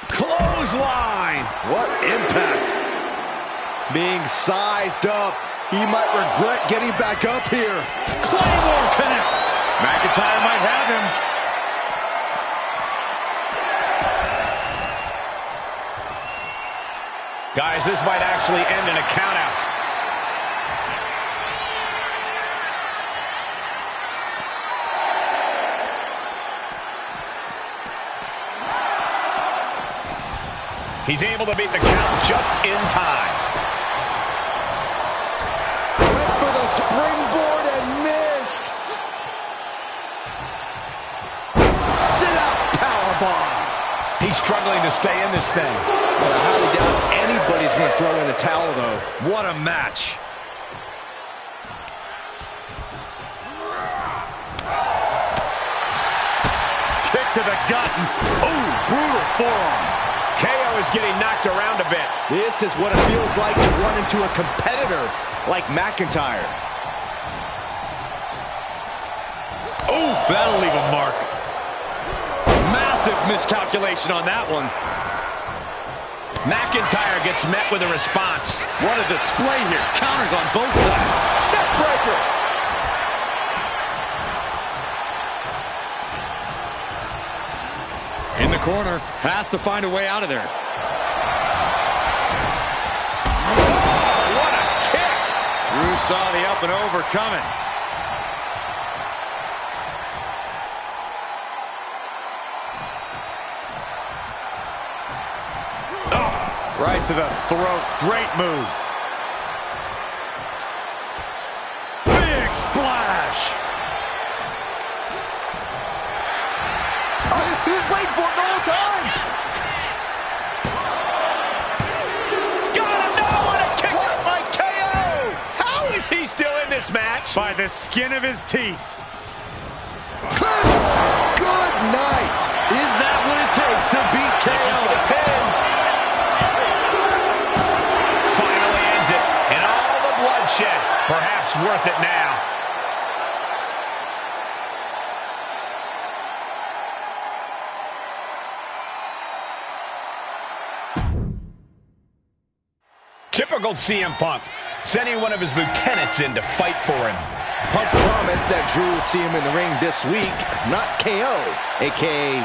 Clothesline. What impact. Being sized up. He might regret getting back up here. Claymore connects. McIntyre might have him. Guys, this might actually end in a countout. He's able to beat the count just in time. Went for the springboard and missed. Sit-out powerbomb. He's struggling to stay in this thing. Well, I highly doubt anybody's going to throw in the towel, though. What a match. Kick to the gut. Ooh, brutal forearm. KO is getting knocked around a bit. This is what it feels like to run into a competitor like McIntyre. Ooh, that'll leave a mark. Massive miscalculation on that one. McIntyre gets met with a response. What a display here. Counters on both sides. Neckbreaker. In the corner. Has to find a way out of there. Oh, what a kick. Drew saw the up and over coming. Oh, right to the throat. Great move. Big splash. He was waiting for it the whole time. Got him now. What a kick out by KO. How is he still in this match? By the skin of his teeth. Good night. Is that what it takes to beat KO? The pin. Finally ends it. And all the bloodshed. Perhaps worth it now. Typical CM Punk, sending one of his lieutenants in to fight for him. Punk promised that Drew would see him in the ring this week, not KO, a.k.a.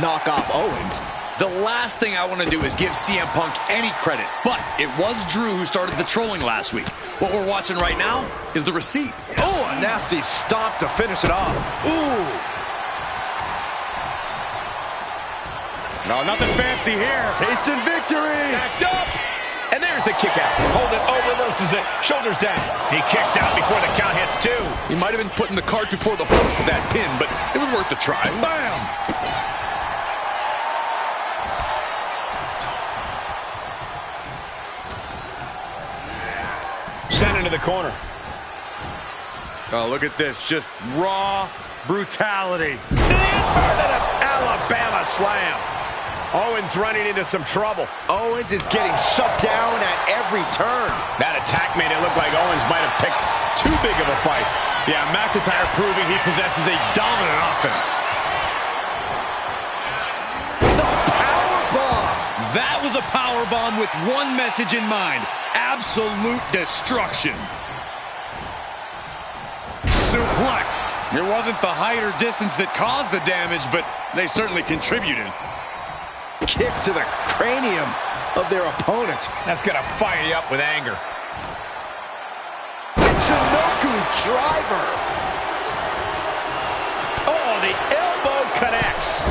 knock off Owens. The last thing I want to do is give CM Punk any credit, but it was Drew who started the trolling last week. What we're watching right now is the receipt. Oh, a nasty stomp to finish it off. Ooh. No, nothing fancy here. Tasting victory. Backed up. And there's the kick out. Hold it, reverses it. Shoulders down. He kicks out before the count hits two. He might have been putting the cart before the horse with that pin, but it was worth the try. Bam! Sent into the corner. Oh, look at this. Just raw brutality. Inverted Alabama slam. Owens running into some trouble. Owens is getting shut down at every turn. That attack made it look like Owens might have picked too big of a fight. Yeah, McIntyre proving he possesses a dominant offense. The powerbomb. That was a powerbomb with one message in mind. Absolute destruction. Suplex. It wasn't the height or distance that caused the damage, but they certainly contributed. Kicks to the cranium of their opponent. That's going to fire you up with anger. Michinoku driver. Oh, the elbow connects.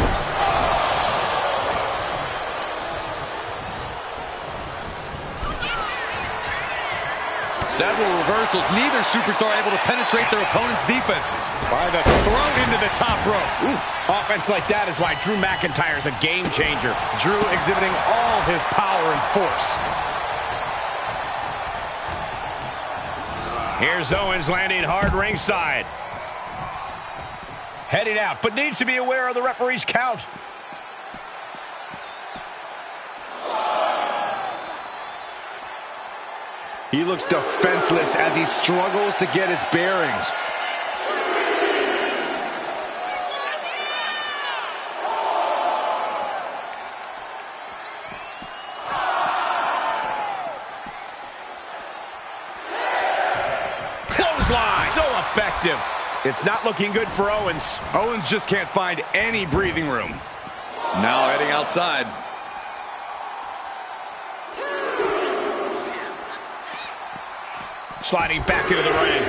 Several reversals. Neither superstar able to penetrate their opponent's defenses. By the throat into the top rope. Oof. Offense like that is why Drew McIntyre is a game changer. Drew exhibiting all his power and force. Here's Owens landing hard ringside. Heading out, but needs to be aware of the referee's count. He looks defenseless as he struggles to get his bearings. Clothesline, so effective. It's not looking good for Owens. Owens just can't find any breathing room. Now heading outside. Sliding back into the ring.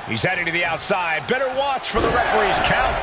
He's heading to the outside. Better watch for the referee's count.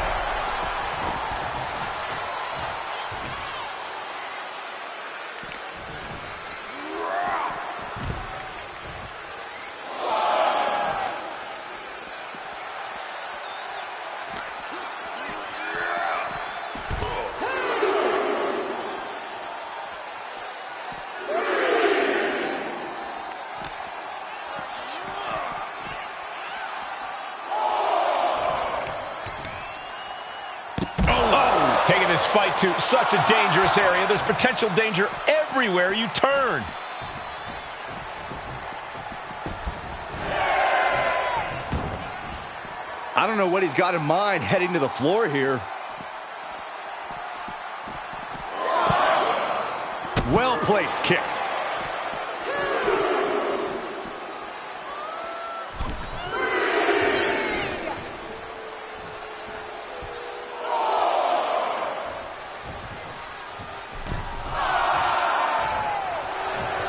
Taking this fight to such a dangerous area. There's potential danger everywhere you turn. I don't know what he's got in mind heading to the floor here. Well-placed kick.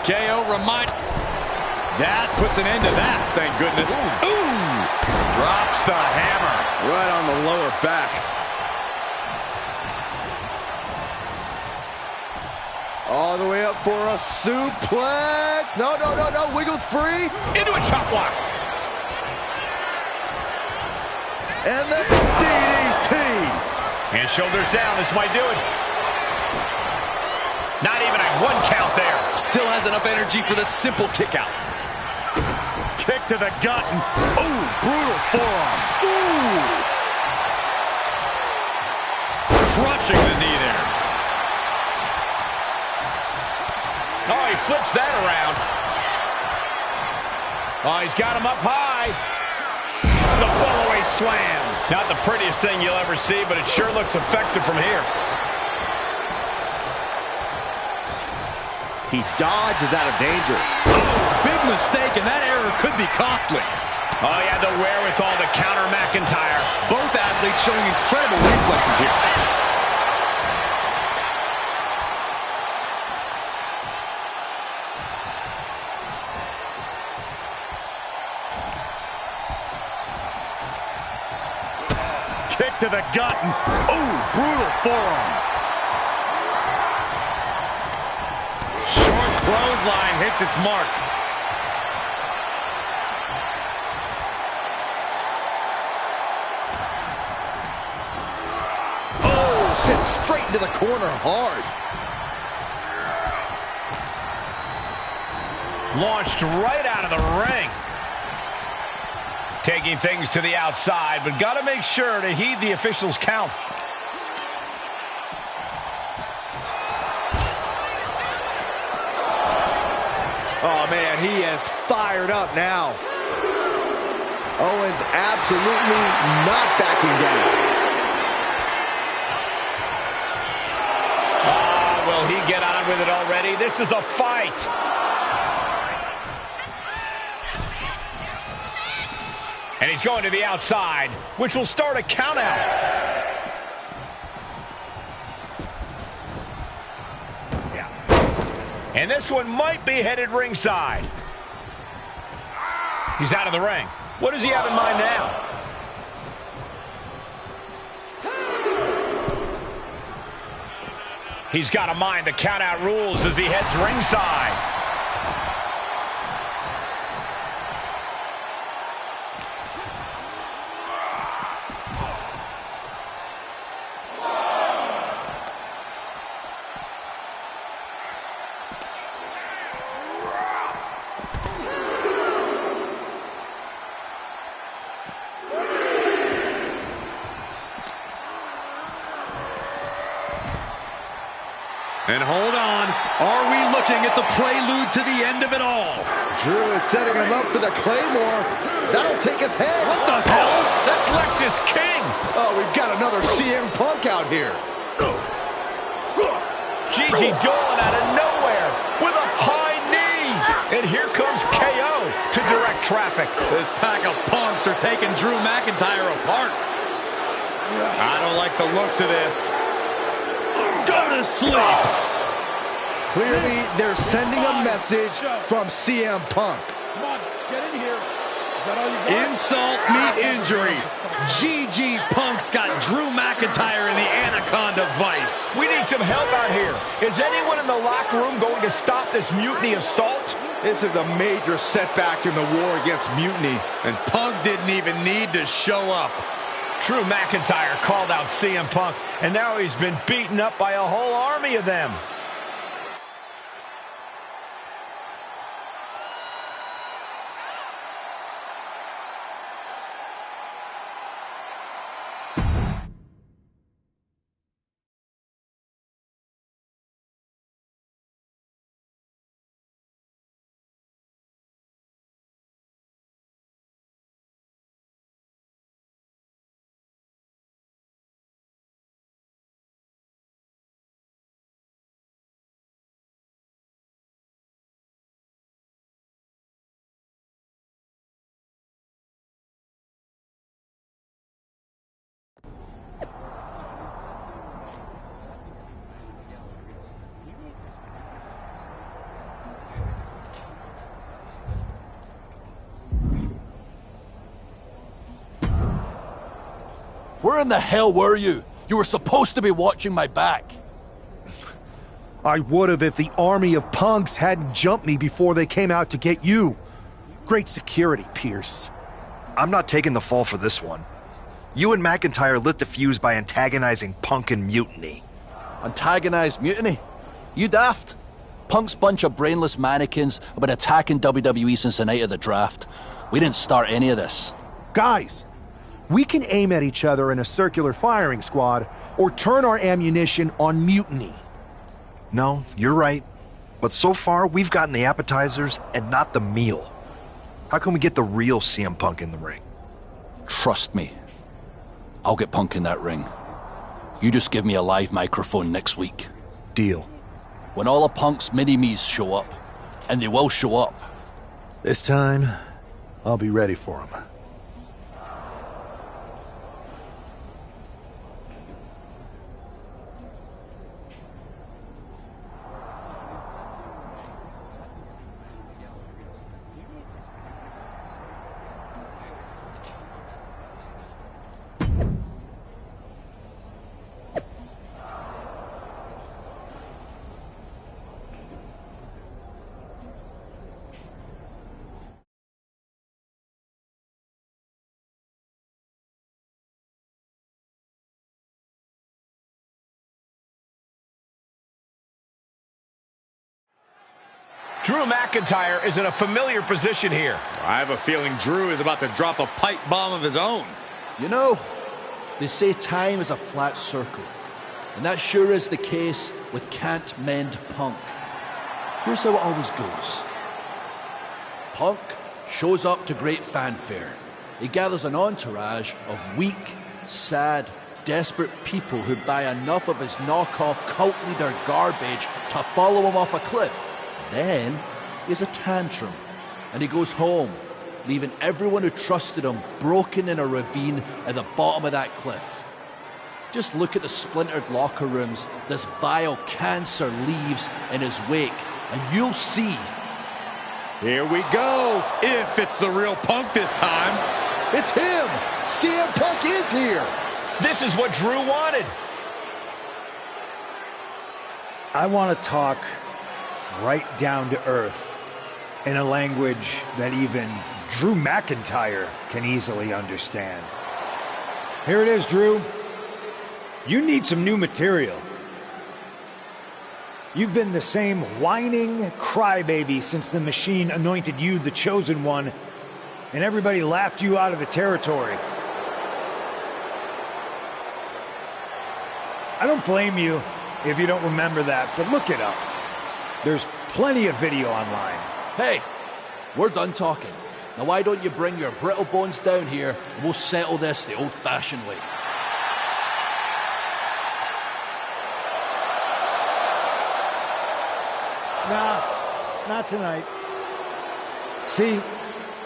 KO remind. That puts an end to that, thank goodness. Ooh. Drops the hammer. Right on the lower back. All the way up for a suplex. No. Wiggles free. Into a chop block. And the DDT. And shoulders down. This might do it. Not even a one count there. Still has enough energy for the simple kick out. Kick to the gut. Ooh, brutal forearm. Ooh. Crushing the knee there. Oh, he flips that around. Oh, he's got him up high. The fallaway slam. Not the prettiest thing you'll ever see, but it sure looks effective from here. He dodges out of danger. Big mistake, and that error could be costly. Oh, he had the wherewithal to counter McIntyre. Both athletes showing incredible reflexes here. Kick to the gut. Ooh, brutal forearm. Short clothesline hits its mark. Oh, sent straight into the corner hard. Launched right out of the ring. Taking things to the outside, but got to make sure to heed the official's count. Oh, man, he is fired up now. Owens absolutely not backing down. Will he get on with it already? This is a fight. And he's going to the outside, which will start a count out. And this one might be headed ringside. He's out of the ring. What does he have in mind now? He's got to mind the count-out rules as he heads ringside. And hold on, are we looking at the prelude to the end of it all? Drew is setting him up for the Claymore. That'll take his head. What the hell? That's Lexus King. Oh, we've got another CM Punk out here. Gigi Dolan out of nowhere with a high knee. And here comes KO to direct traffic. This pack of punks are taking Drew McIntyre apart. I don't like the looks of this. Go to sleep. Clearly, they're sending a message from CM Punk. Come on, get in here. Is that all you got? Insult meet injury. GG Punk's got Drew McIntyre in the Anaconda Vice. We need some help out here. Is anyone in the locker room going to stop this mutiny assault? This is a major setback in the war against mutiny. And Punk didn't even need to show up. Drew McIntyre called out CM Punk, and now he's been beaten up by a whole army of them. Where in the hell were you? You were supposed to be watching my back. I would have if the army of punks hadn't jumped me before they came out to get you. Great security, Pierce. I'm not taking the fall for this one. You and McIntyre lit the fuse by antagonizing Punk and Mutiny. Antagonized Mutiny? You daft? Punk's bunch of brainless mannequins have been attacking WWE since the night of the draft. We didn't start any of this. Guys, we can aim at each other in a circular firing squad or turn our ammunition on Mutiny. No, you're right. But so far, we've gotten the appetizers and not the meal. How can we get the real CM Punk in the ring? Trust me. I'll get Punk in that ring. You just give me a live microphone next week. Deal. When all of Punk's mini-me's show up, and they will show up. This time, I'll be ready for them. Drew McIntyre is in a familiar position here. I have a feeling Drew is about to drop a pipe bomb of his own. You know, they say time is a flat circle. And that sure is the case with Can't Mend Punk. Here's how it always goes. Punk shows up to great fanfare. He gathers an entourage of weak, sad, desperate people who buy enough of his knockoff cult leader garbage to follow him off a cliff. Then he has a tantrum, and he goes home, leaving everyone who trusted him broken in a ravine at the bottom of that cliff. Just look at the splintered locker rooms this vile cancer leaves in his wake, and you'll see. Here we go. If it's the real Punk this time. It's him! CM Punk is here! This is what Drew wanted. I want to talk right down to earth in a language that even Drew McIntyre can easily understand. Here it is, Drew. You need some new material. You've been the same whining crybaby since the Machine anointed you the chosen one, and everybody laughed you out of the territory. I don't blame you if you don't remember that, but look it up. There's plenty of video online. Hey, we're done talking. Now why don't you bring your brittle bones down here and we'll settle this the old-fashioned way. Nah, not tonight. See,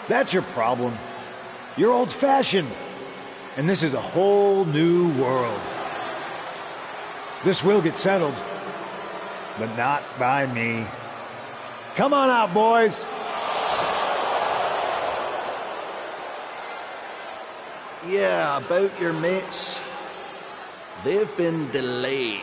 that's your problem. You're old-fashioned. And this is a whole new world. This will get settled, but not by me. Come on out, boys. Yeah, about your mates. They've been delayed.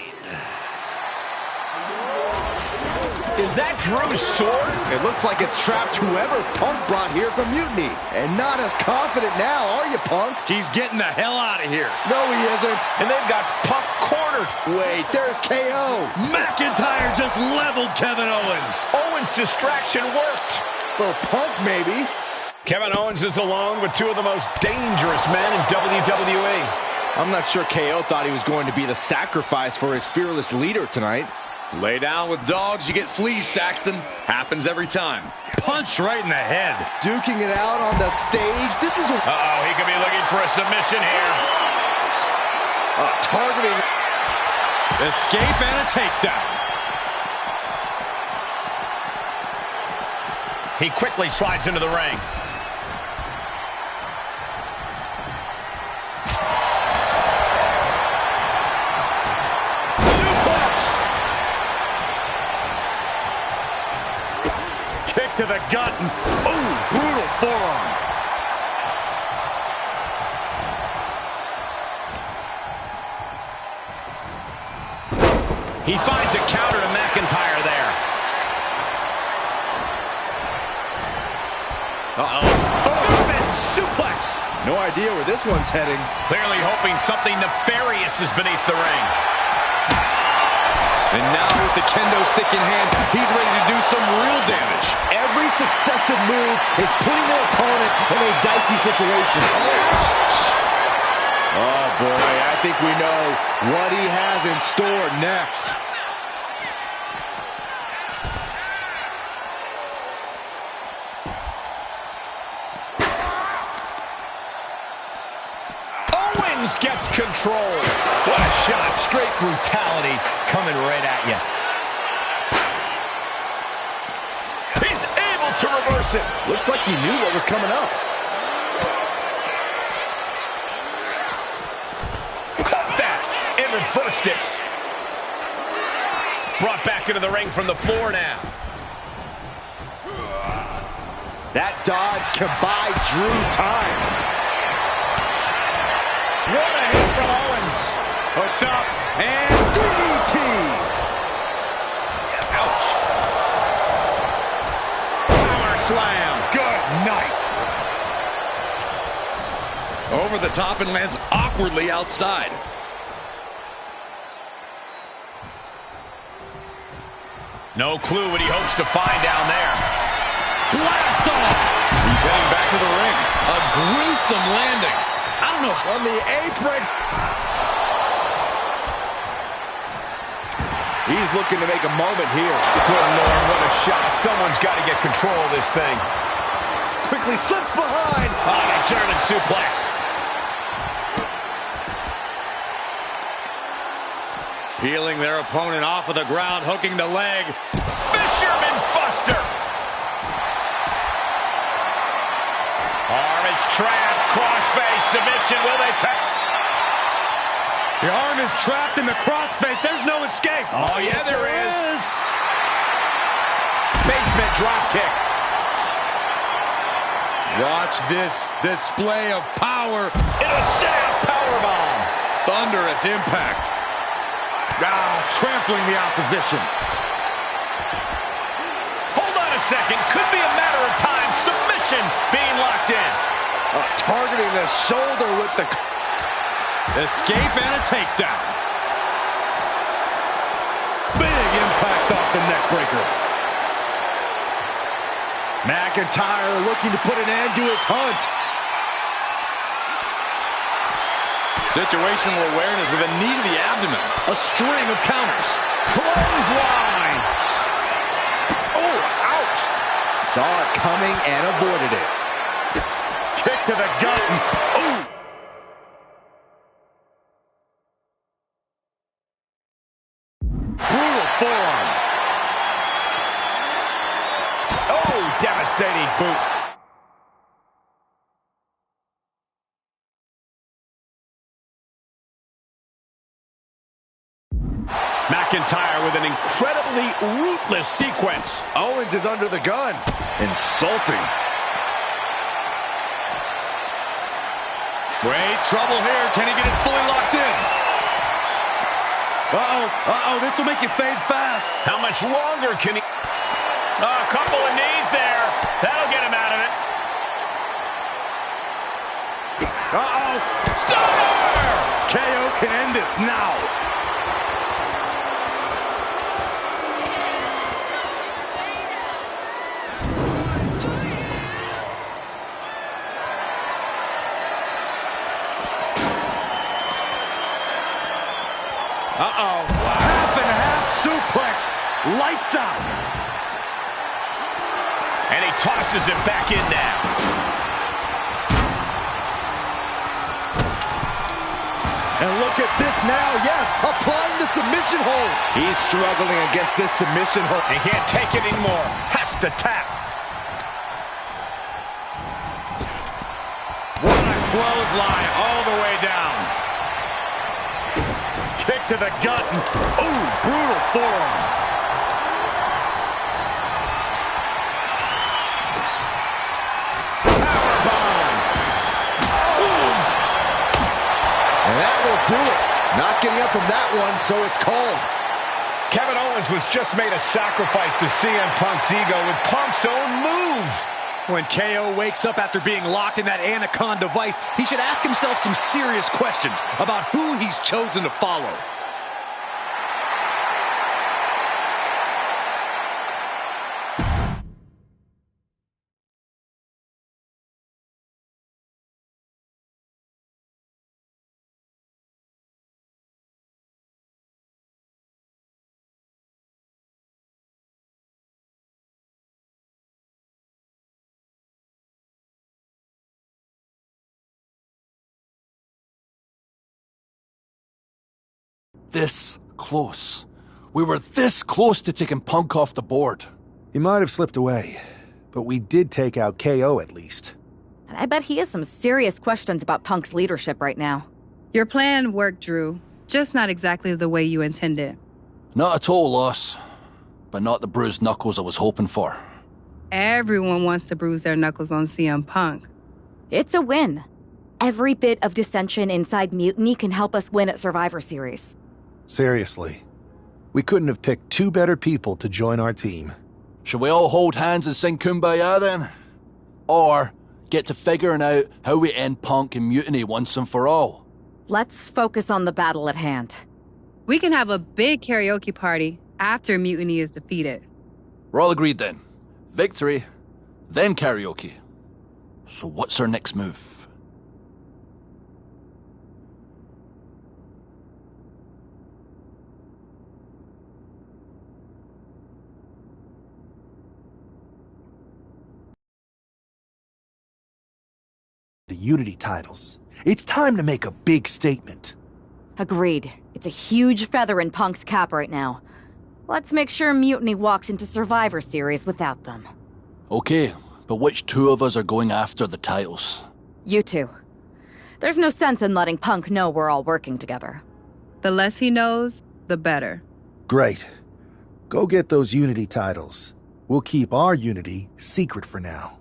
Is that Drew's sword? It looks like it's trapped whoever Punk brought here from Mutiny. And not as confident now, are you, Punk? He's getting the hell out of here. No, he isn't. And they've got Punk cornered. Wait, there's KO. McIntyre just leveled Kevin Owens. Owens' distraction worked. For Punk, maybe. Kevin Owens is alone with two of the most dangerous men in WWE. I'm not sure KO thought he was going to be the sacrifice for his fearless leader tonight. Lay down with dogs, you get fleas, Saxton. Happens every time. Punch right in the head. Duking it out on the stage. This is... Uh-oh, he could be looking for a submission here. Targeting... Escape and a takedown. He quickly slides into the ring. To the gut. Ooh, brutal forearm. He finds a counter to McIntyre there. German suplex. No idea where this one's heading. Clearly hoping something nefarious is beneath the ring. And now with the kendo stick in hand, he's ready to do some real damage. Every successive move is putting their opponent in a dicey situation. Oh, boy, I think we know what he has in store next. Owens gets control. What a shot. Straight brutality coming right at you. He's able to reverse it. Looks like he knew what was coming up. Caught that and reversed it. Brought back into the ring from the floor now. That dodge can buy Drew time. What a hit from Owens. Hooked up and DDT. Ouch. power slam. Good night. Over the top and lands awkwardly outside. No clue what he hopes to find down there. Blast off. He's heading back to the ring. A gruesome landing. I don't know. On the apron. He's looking to make a moment here. Good Lord, what a shot. Someone's got to get control of this thing. Quickly slips behind. Oh, a German suplex. Peeling their opponent off of the ground, hooking the leg. Fisherman's Buster. Arm is trapped. Crossface submission. Will they tap? The arm is trapped in the crossface. There's no escape. Oh, yeah, there is. Basement drop kick. Watch this display of power. It'll set out powerbomb. Thunderous impact. Trampling the opposition. Hold on a second. Could be a matter of time. Submission being locked in. Targeting the shoulder with the... Escape and a takedown. Big impact off the neck breaker. McIntyre looking to put an end to his hunt. Situational awareness with a knee to the abdomen. A string of counters. Clothesline. Oh, ouch. Saw it coming and avoided it. Kick to the gut. Oh. Brutal forearm. Oh, devastating boot. McIntyre with an incredibly ruthless sequence. Owens is under the gun. Insulting. Great trouble here. Can he get it fully locked in? Uh-oh. This will make you fade fast. How much longer can he... A couple of knees there. That'll get him out of it. Uh-oh. Stunner! KO can end this now. Uh-oh. Wow. Half and half suplex. Lights out. And he tosses him back in now. And look at this now. Yes, applying the submission hold. He's struggling against this submission hold. He can't take it anymore. Has to tap. What a clothesline all the way down. Kick to the gut. Ooh, brutal forearm. Powerbomb. And that will do it. Not getting up from that one, so it's called. Kevin Owens was just made a sacrifice to CM Punk's ego with Punk's own move. When KO wakes up after being locked in that Anaconda vice, he should ask himself some serious questions about who he's chosen to follow. This close. We were this close to taking Punk off the board. He might have slipped away, but we did take out KO at least. And I bet he has some serious questions about Punk's leadership right now. Your plan worked, Drew. Just not exactly the way you intended. Not at all, Loss. But not the bruised knuckles I was hoping for. Everyone wants to bruise their knuckles on CM Punk. It's a win. Every bit of dissension inside Mutiny can help us win at Survivor Series. Seriously. We couldn't have picked two better people to join our team. Shall we all hold hands and sing Kumbaya then? Or get to figuring out how we end Punk and Mutiny once and for all? Let's focus on the battle at hand. We can have a big karaoke party after Mutiny is defeated. We're all agreed then. Victory, then karaoke. So what's our next move? The Unity titles. It's time to make a big statement. Agreed. It's a huge feather in Punk's cap right now. Let's make sure Mutiny walks into Survivor Series without them. Okay, but which two of us are going after the titles? You two. There's no sense in letting Punk know we're all working together. The less he knows, the better. Great. Go get those Unity titles. We'll keep our Unity secret for now.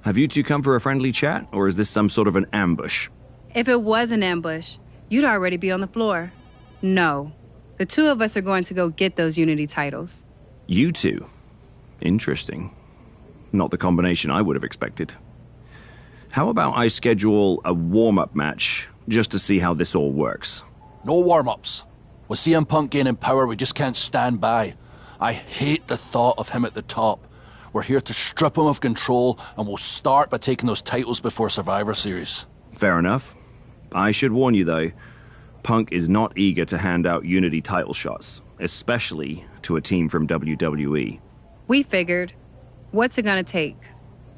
Have you two come for a friendly chat, or is this some sort of an ambush? If it was an ambush, you'd already be on the floor. No. The two of us are going to go get those Unity titles. You two? Interesting. Not the combination I would have expected. How about I schedule a warm-up match just to see how this all works? No warm-ups. With CM Punk gaining power, we just can't stand by. I hate the thought of him at the top. We're here to strip him of control, and we'll start by taking those titles before Survivor Series. Fair enough. I should warn you, though, Punk is not eager to hand out Unity title shots, especially to a team from WWE. We figured. What's it gonna take?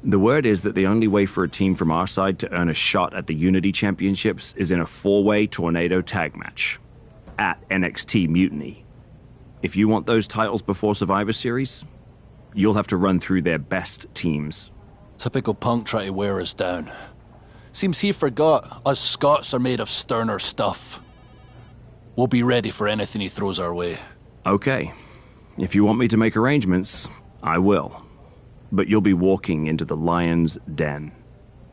The word is that the only way for a team from our side to earn a shot at the Unity Championships is in a 4-way tornado tag match at NXT Mutiny. If you want those titles before Survivor Series, you'll have to run through their best teams. Typical Punk try to wear us down. Seems he forgot us Scots are made of sterner stuff. We'll be ready for anything he throws our way. Okay. If you want me to make arrangements, I will. But you'll be walking into the lion's den.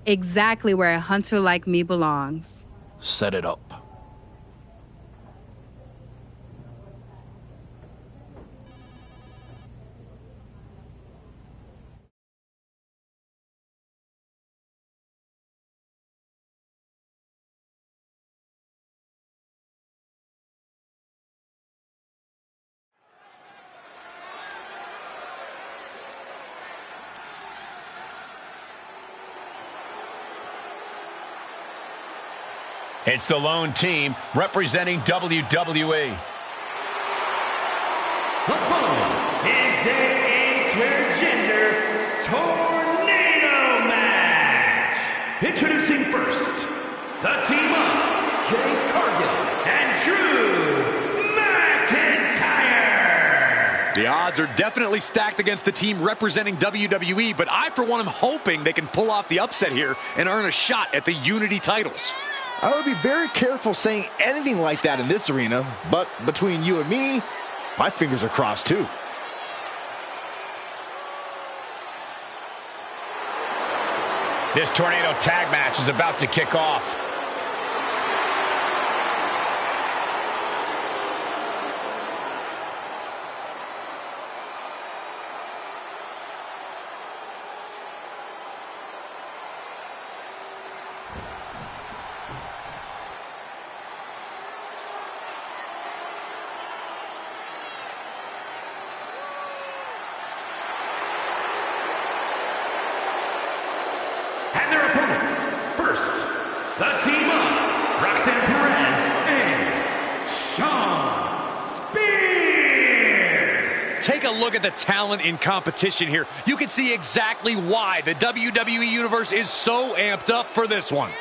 Exactly where a hunter like me belongs. Set it up. It's the lone team representing WWE. The following is an intergender tornado match. Introducing first, the team of Jay Cargill and Drew McIntyre. The odds are definitely stacked against the team representing WWE, but I, for one, am hoping they can pull off the upset here and earn a shot at the Unity titles. I would be very careful saying anything like that in this arena, but between you and me, my fingers are crossed too. This tornado tag match is about to kick off. The team of Roxanne Perez and Shawn Spears. Take a look at the talent in competition here. You can see exactly why the WWE Universe is so amped up for this one.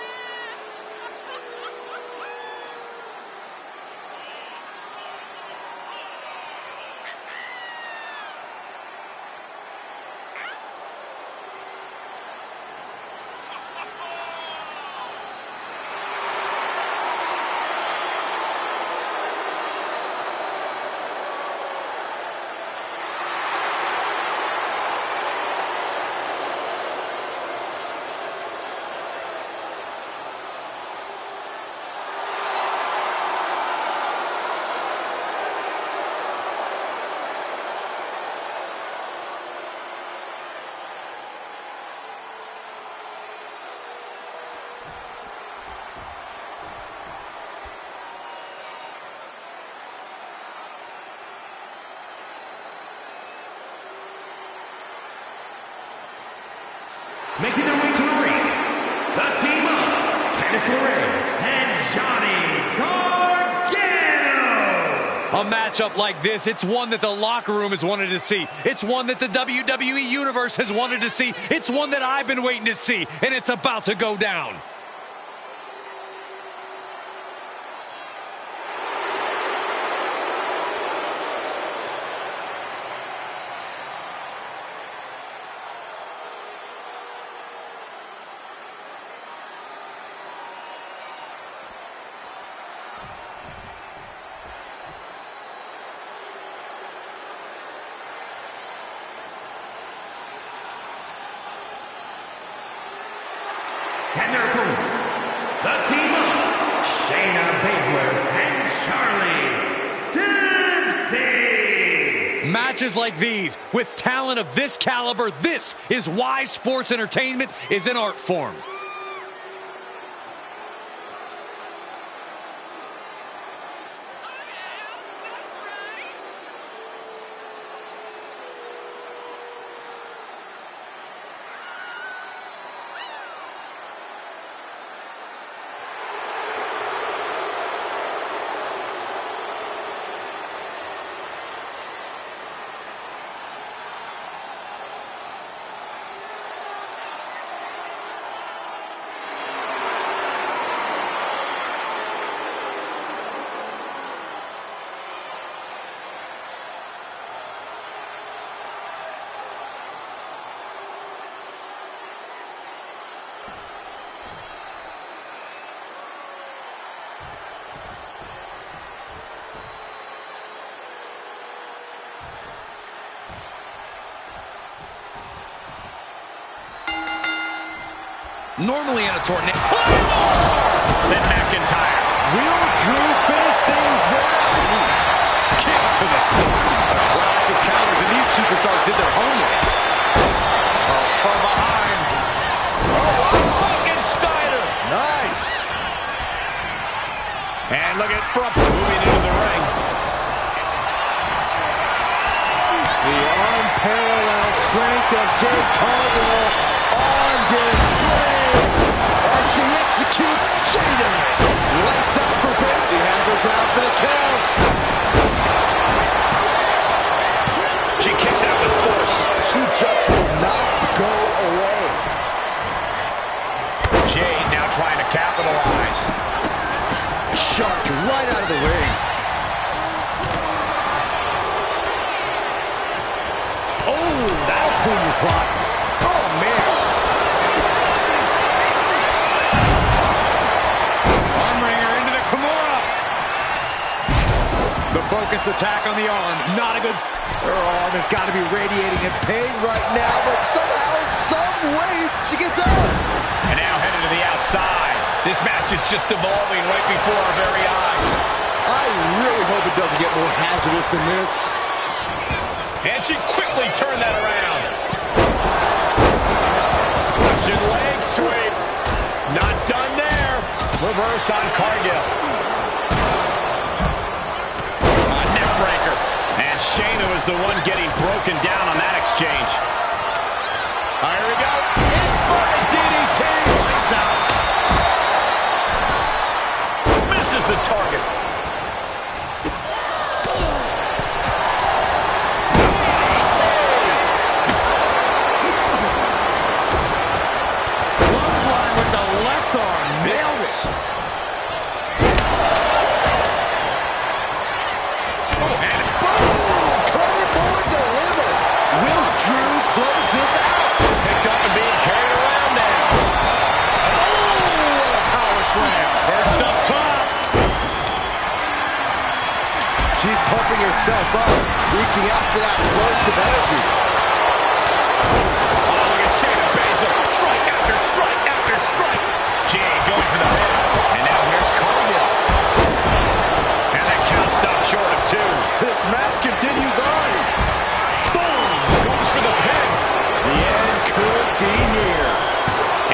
Making their way to the ring, the team of Candice LeRae and Johnny Gargano. A matchup like this, it's one that the locker room has wanted to see. It's one that the WWE Universe has wanted to see. It's one that I've been waiting to see, and it's about to go down. And their opponents, the team of Shayna Baszler and Charlie Dempsey. Matches like these, with talent of this caliber, this is why sports entertainment is an art form. Normally in a tornado. Then McIntyre. Will Drew finish things there? Kick to the stomach. A clash of counters, and these superstars did their homework. From behind. Oh, wow. Steiner. Nice. And look at front moving into the ring. The unparalleled strength of Jade Cargill on display as she executes Shayna. Lights out for Bates. She has her down for the count. She kicks out with force. She just will not go away. Jade now trying to capitalize. Shark right out of the ring. Oh, that'll clean your clock. Oh, man. Armringer into the Kimura. The focused attack on the arm. Not a good... Her arm has got to be radiating in pain right now, but somehow, some way, she gets out. And now headed to the outside. This match is just evolving right before our very eyes. I really hope it doesn't get more hazardous than this. And she quickly turned that around. Russian leg sweep. Not done there. Reverse on Cargill. A neck breaker. And Shayna was the one getting broken down on that exchange. Here we go. In front of DDT. Lights out. Misses the target. Clothesline with the left arm. Nailed it. And boom! Claymore delivered. Will Drew close this out? Picked up and being carried around now. Oh, what a power slam. Perched up top. She's pumping herself up, reaching out for that burst of energy. Oh, look at Shayna Baszler. Strike after strike after strike. Jade going for the head. And now here's Cargill. And that count stopped short of 2. This match continues on. Boom! Goes for the pin. The end could be near.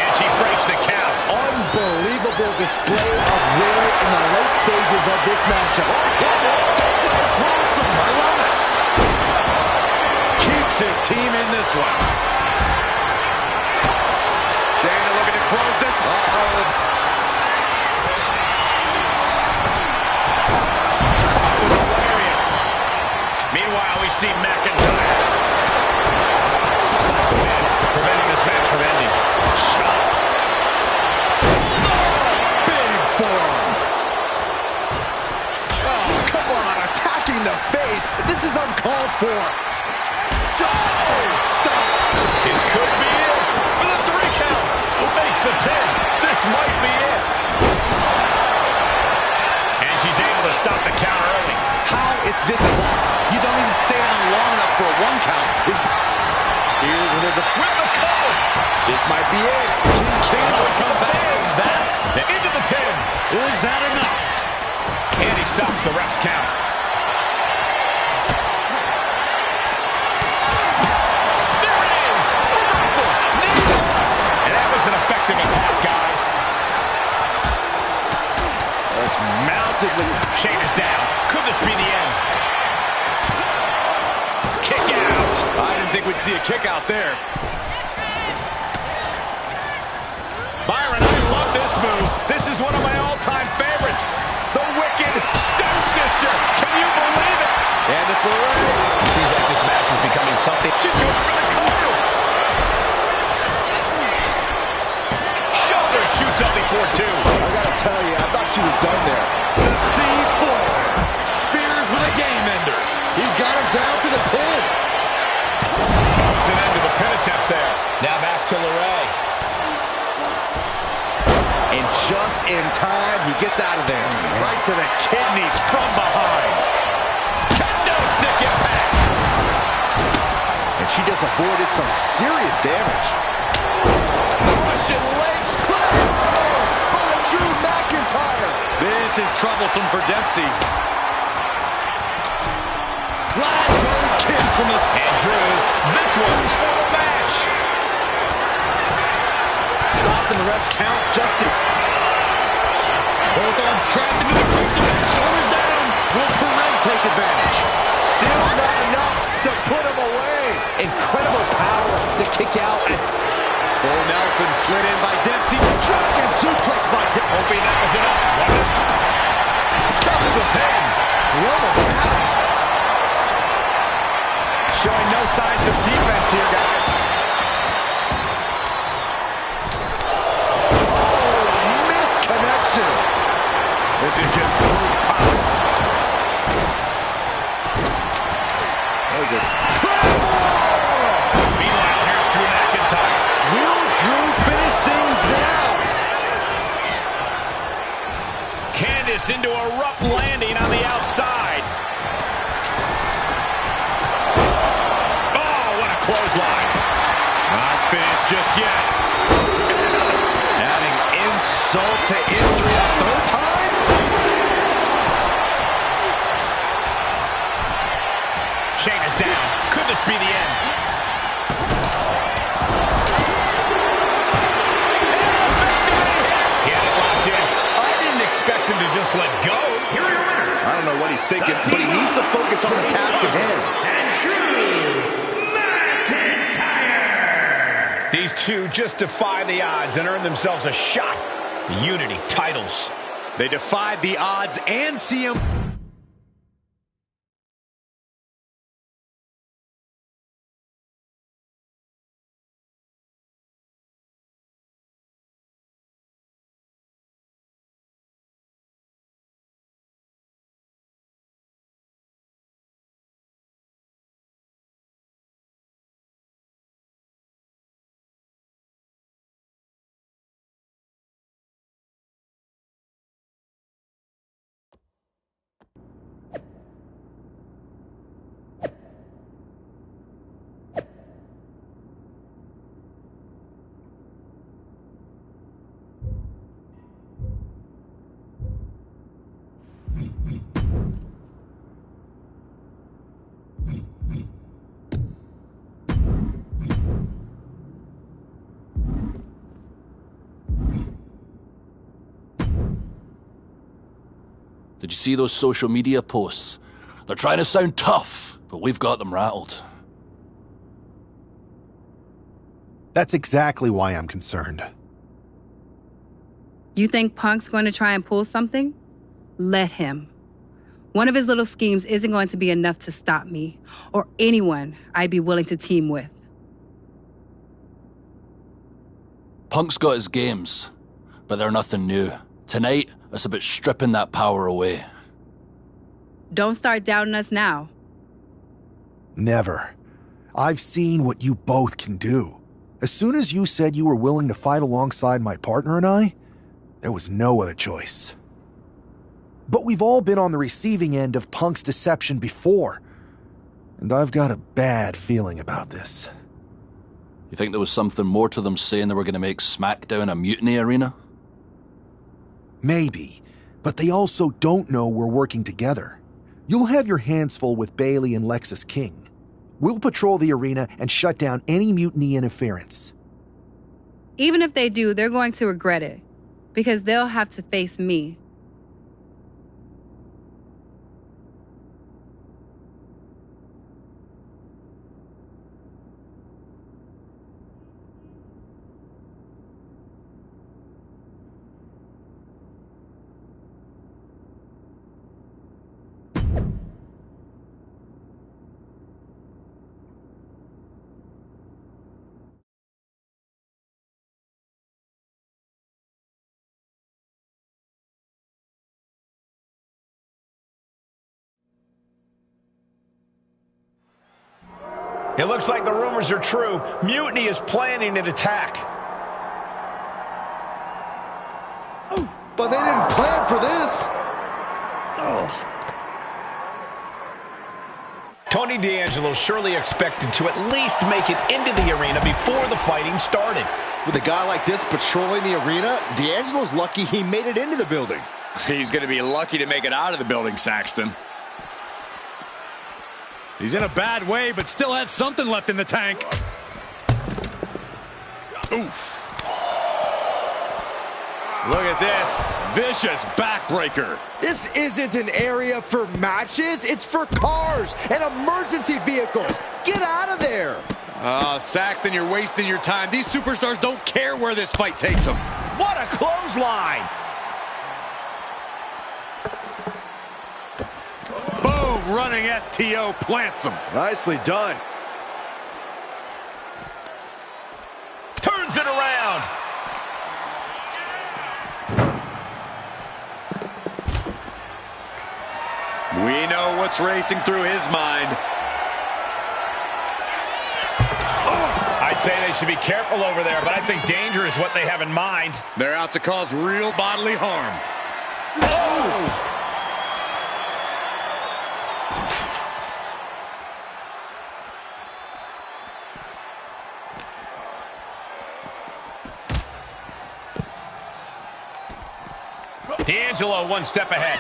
And she breaks the count. Unbelievable display of will in the late stages of this matchup. Awesome. I love it. Keeps his team in this one. Shayna looking to close this. Meanwhile, we see McIntyre. Preventing this match from ending. Shot. Big forearm. Oh, come on. Attacking the face. This is uncalled for. Stop. This could be it. For the 3 count. Who makes the pin? This might be it. And she's able to stop the count early. How at this point you don't even stay on long enough for a 1 count? Here's with the cover. This might be it. King will come back from that. Into the pin. Is that enough? And he stops the ref's count. There it is. Reversal. And that was an effective attack, guys. That's mounted with Shane is down. Could this be the end? Kick out. I didn't think we'd see a kick out there. Byron, I love this move. This is one of my all-time favorites. The Wicked Stone Sister. Can you believe it? And it's Lorraine. It seems like this match is becoming something. Should you over the corner? Shoulder shoots up before two. I gotta tell you, I thought she was done there. The C4. Spears with a game ender. He's got him down to the pin. Comes an end to the pin attempt there. Now back to Lorraine. And just in time, he gets out of there. Right to the kidneys from behind. Kendo stick impact. And she just avoided some serious damage. Russian leg split By Drew McIntyre. This is troublesome for Dempsey. Glasgow kick from the... And Drew, this one's for the match. Stopping the ref's count just to... Both arms trapped into the crucifix. Shoulders down. Will Perez take advantage? Still not enough to put him away. Incredible power to kick out. And Full Nelson slid in by Dempsey. dragon suplex by Dempsey. Hoping that was enough. Doubles a pin. Almost out. Showing no signs of defense here, guys. Oh, missed connection. This is just brute power. Meanwhile, here's Drew McIntyre. Will Drew finish things now? Candice into a rough landing on the outside. Oh, what a clothesline. Not finished just yet. Adding insult to injury a third time? Shane is down. Could this be the end? He had it locked in. I didn't expect him to just let go. Here are your winners. I don't know what he's thinking, but he needs to focus on the task at hand. And Drew McIntyre. These two just defy the odds and earn themselves a shot. The Unity titles. They defied the odds and CM... Did you see those social media posts? They're trying to sound tough, but we've got them rattled. That's exactly why I'm concerned. You think Punk's going to try and pull something? Let him. One of his little schemes isn't going to be enough to stop me, or anyone I'd be willing to team with. Punk's got his games, but they're nothing new. Tonight, it's about stripping that power away. Don't start doubting us now. Never. I've seen what you both can do. As soon as you said you were willing to fight alongside my partner and I, there was no other choice. But we've all been on the receiving end of Punk's deception before, and I've got a bad feeling about this. You think there was something more to them saying they were going to make SmackDown a mutiny arena? Maybe, but they also don't know we're working together. You'll have your hands full with Bayley and Lexis King. We'll patrol the arena and shut down any mutiny interference. Even if they do, they're going to regret it, because they'll have to face me. It looks like the rumors are true. Mutiny is planning an attack. But they didn't plan for this. Tony D'Angelo surely expected to at least make it into the arena before the fighting started. With a guy like this patrolling the arena, D'Angelo's lucky he made it into the building. He's going to be lucky to make it out of the building, Saxton. He's in a bad way, but still has something left in the tank. Oof. Look at this. Vicious backbreaker. This isn't an area for matches. It's for cars and emergency vehicles. Get out of there. Saxton, you're wasting your time. These superstars don't care where this fight takes them. What a clothesline. Boom, running STO plants him. Nicely done. Turns it around. We know what's racing through his mind. I'd say they should be careful over there, but I think danger is what they have in mind. They're out to cause real bodily harm. Oh! D'Angelo one step ahead.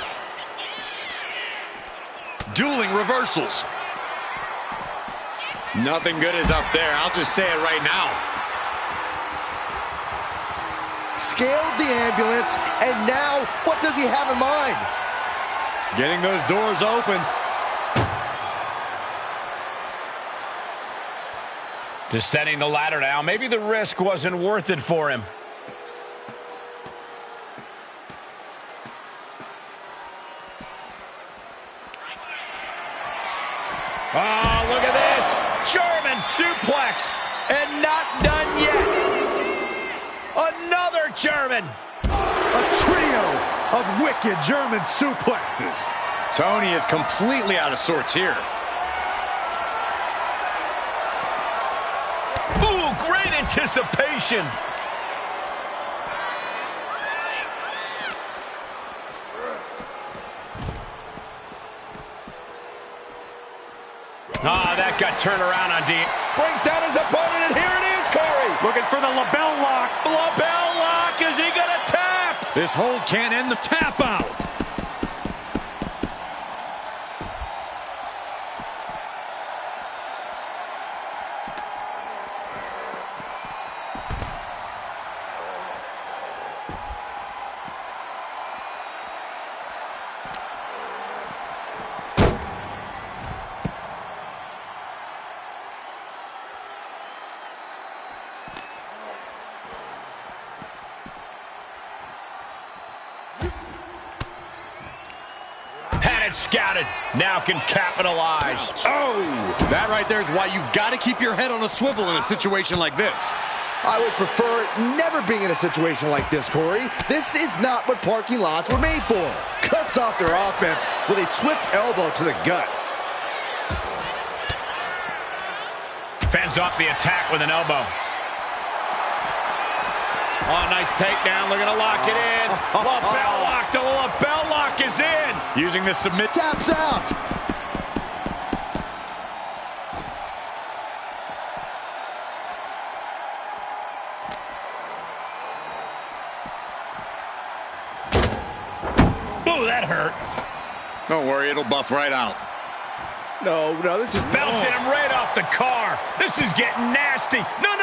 Dueling reversals. Nothing good is up there. I'll just say it right now. Scaled the ambulance, and now what does he have in mind? Getting those doors open. Just setting the ladder down. Maybe the risk wasn't worth it for him. Oh, look at this. German suplex. And not done yet. Another German. A trio of wicked German suplexes. Tony is completely out of sorts here. Ooh, great anticipation. That got turned around on Dean. Brings down his opponent, and here it is, Corey. Looking for the lapel lock. Lapel lock. Is he going to tap? This hold can't end the tap out. Scouted, now can capitalize. Oh, that right there is why you've got to keep your head on a swivel in a situation like this. I would prefer never being in a situation like this, Corey. This is not what parking lots were made for. Cuts off their offense with a swift elbow to the gut. Fends off the attack with an elbow. Oh, nice takedown. Looking to lock it in. Lapel lock. The lapel lock is in. Using the submit. Taps out. that hurt. Don't worry, it'll buff right out. No, this is... Belting him right off the car. This is getting nasty. No.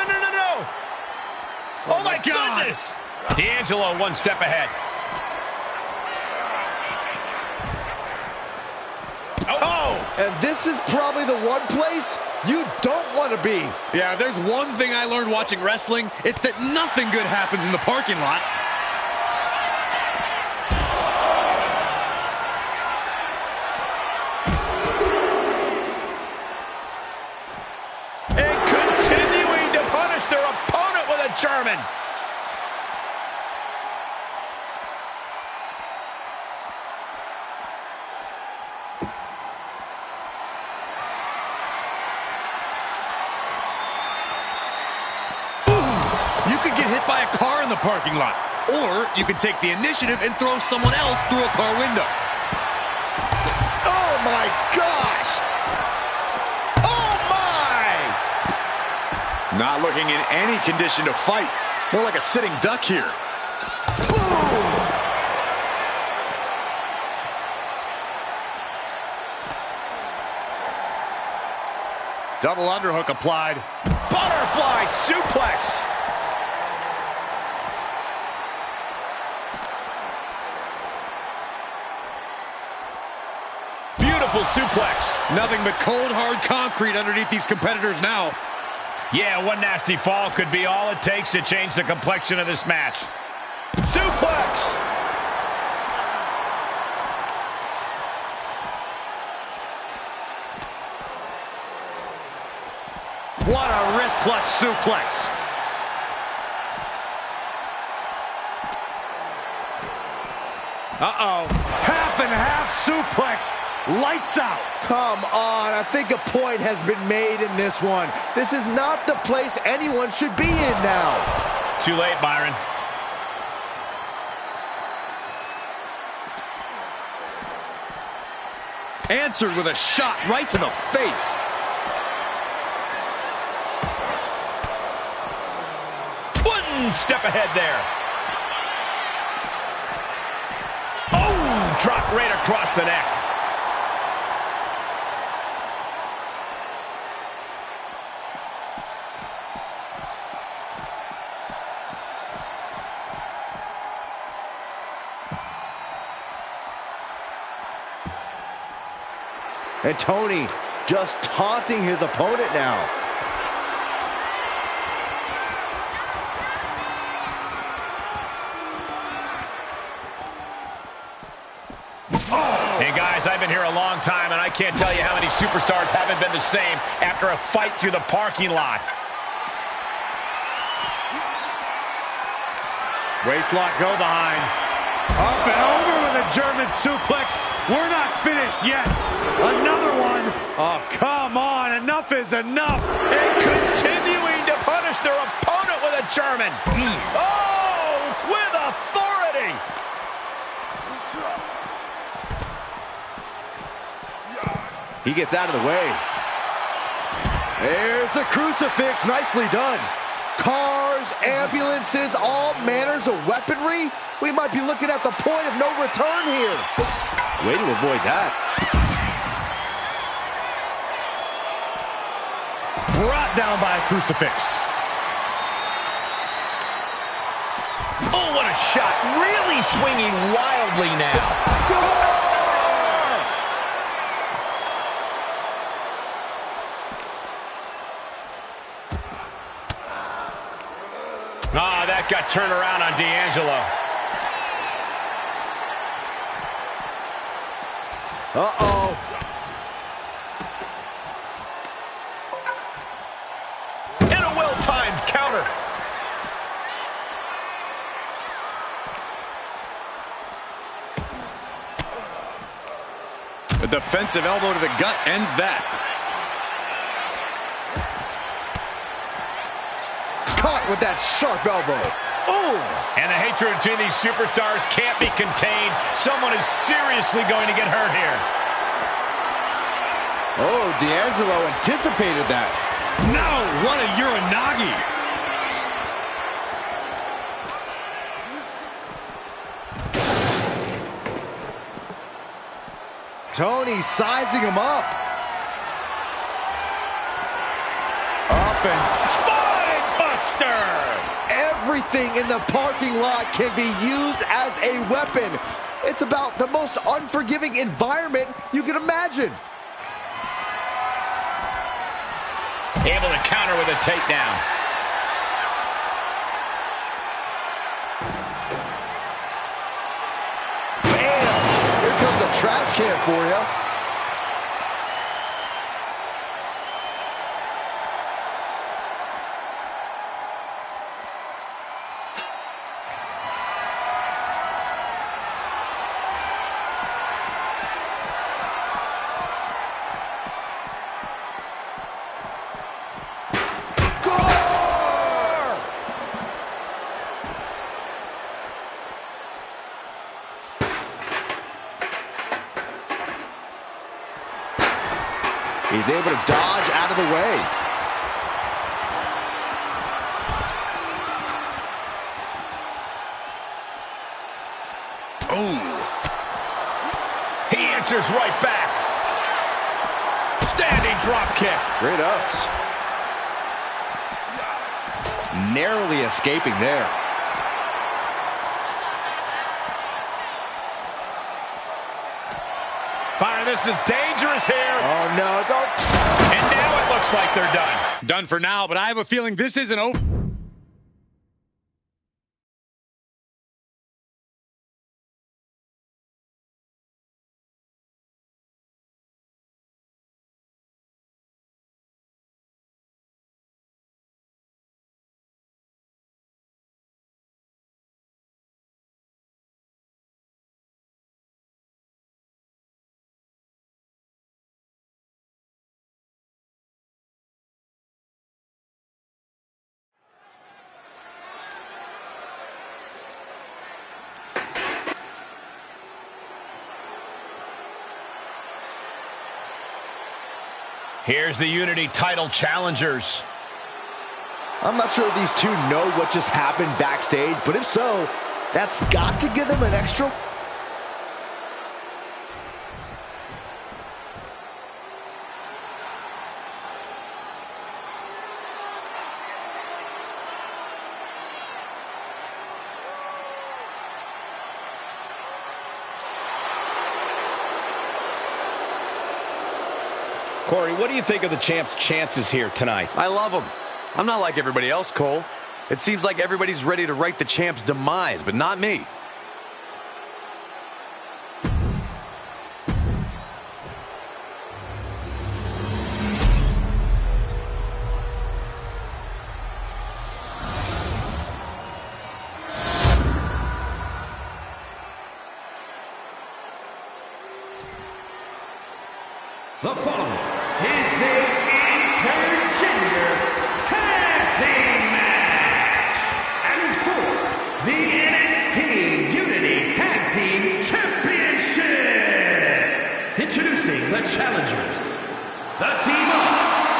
Oh, my goodness. D'Angelo one step ahead. Oh! And this is probably the one place you don't want to be. Yeah, if there's one thing I learned watching wrestling, it's that nothing good happens in the parking lot. And continuing to punish their opponent with a German. You could get hit by a car in the parking lot. Or you could take the initiative and throw someone else through a car window. Oh, my gosh! Oh, my! Not looking in any condition to fight. More like a sitting duck here. Boom! Double underhook applied. Butterfly suplex. Beautiful suplex. Nothing but cold, hard concrete underneath these competitors now. Yeah, one nasty fall could be all it takes to change the complexion of this match. Suplex! What a wrist clutch suplex. Uh-oh. Half and half suplex. Lights out. Come on, I think a point has been made in this one. This is not the place anyone should be in now. Too late, Byron. Answered with a shot right to the face. One step ahead there. Oh, dropped right across the neck. And Tony just taunting his opponent now. Hey guys, I've been here a long time and I can't tell you how many superstars haven't been the same after a fight through the parking lot. Waistlock go behind. Up and over with a German suplex. We're not finished yet. Another one. Oh, come on. Enough is enough. And continuing to punish their opponent with a German. Oh, with authority. He gets out of the way. There's the crucifix. Nicely done. Cars, ambulances, all manners of weaponry. We might be looking at the point of no return here. Way to avoid that. Brought down by a crucifix. Oh, what a shot. Really swinging wildly now. Ah, that got turned around on D'Angelo. Uh-oh. And a well-timed counter. A defensive elbow to the gut ends that. Caught with that sharp elbow. Oh! And the hatred between these superstars can't be contained. Someone is seriously going to get hurt here. Oh, D'Angelo anticipated that. No, what a Uranagi. Tony sizing him up. Up and spine buster! Everything in the parking lot can be used as a weapon. It's about the most unforgiving environment you can imagine. Able to counter with a takedown. Bam! Here comes a trash can for you. He's able to dodge out of the way. Ooh. He answers right back. Standing drop kick. Great ups. Narrowly escaping there. Fire, this is dangerous here. Oh, no, don't. And now it looks like they're done. Done for now, but I have a feeling this isn't over. Here's the Unity title challengers. I'm not sure if these two know what just happened backstage, but if so, that's got to give them an extra. Corey, what do you think of the champ's chances here tonight? I love him. I'm not like everybody else, Cole. It seems like everybody's ready to write the champ's demise, but not me. The following is an intergender tag team match and is for the NXT Unity Tag Team Championship. Introducing the challengers, the team of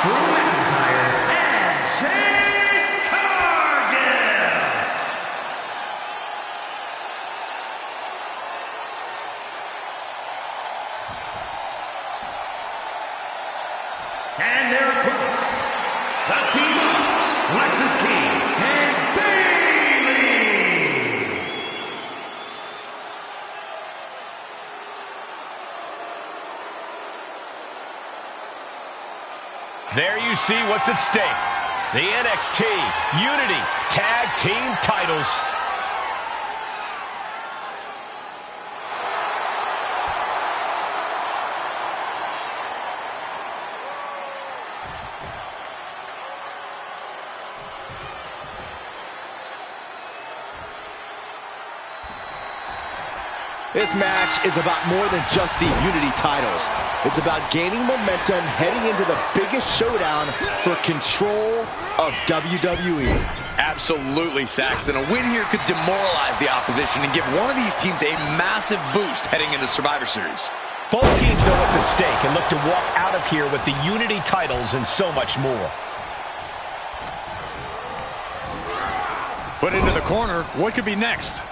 Drew McIntyre and Jade Cargill. And their opponents, the team of Lexis King and Bayley. There you see what's at stake. The NXT Unity Tag Team titles. This match is about more than just the Unity titles. It's about gaining momentum heading into the biggest showdown for control of WWE. Absolutely, Saxton. A win here could demoralize the opposition and give one of these teams a massive boost heading into Survivor Series. Both teams know what's at stake and look to walk out of here with the Unity titles and so much more. Put into the corner. What could be next?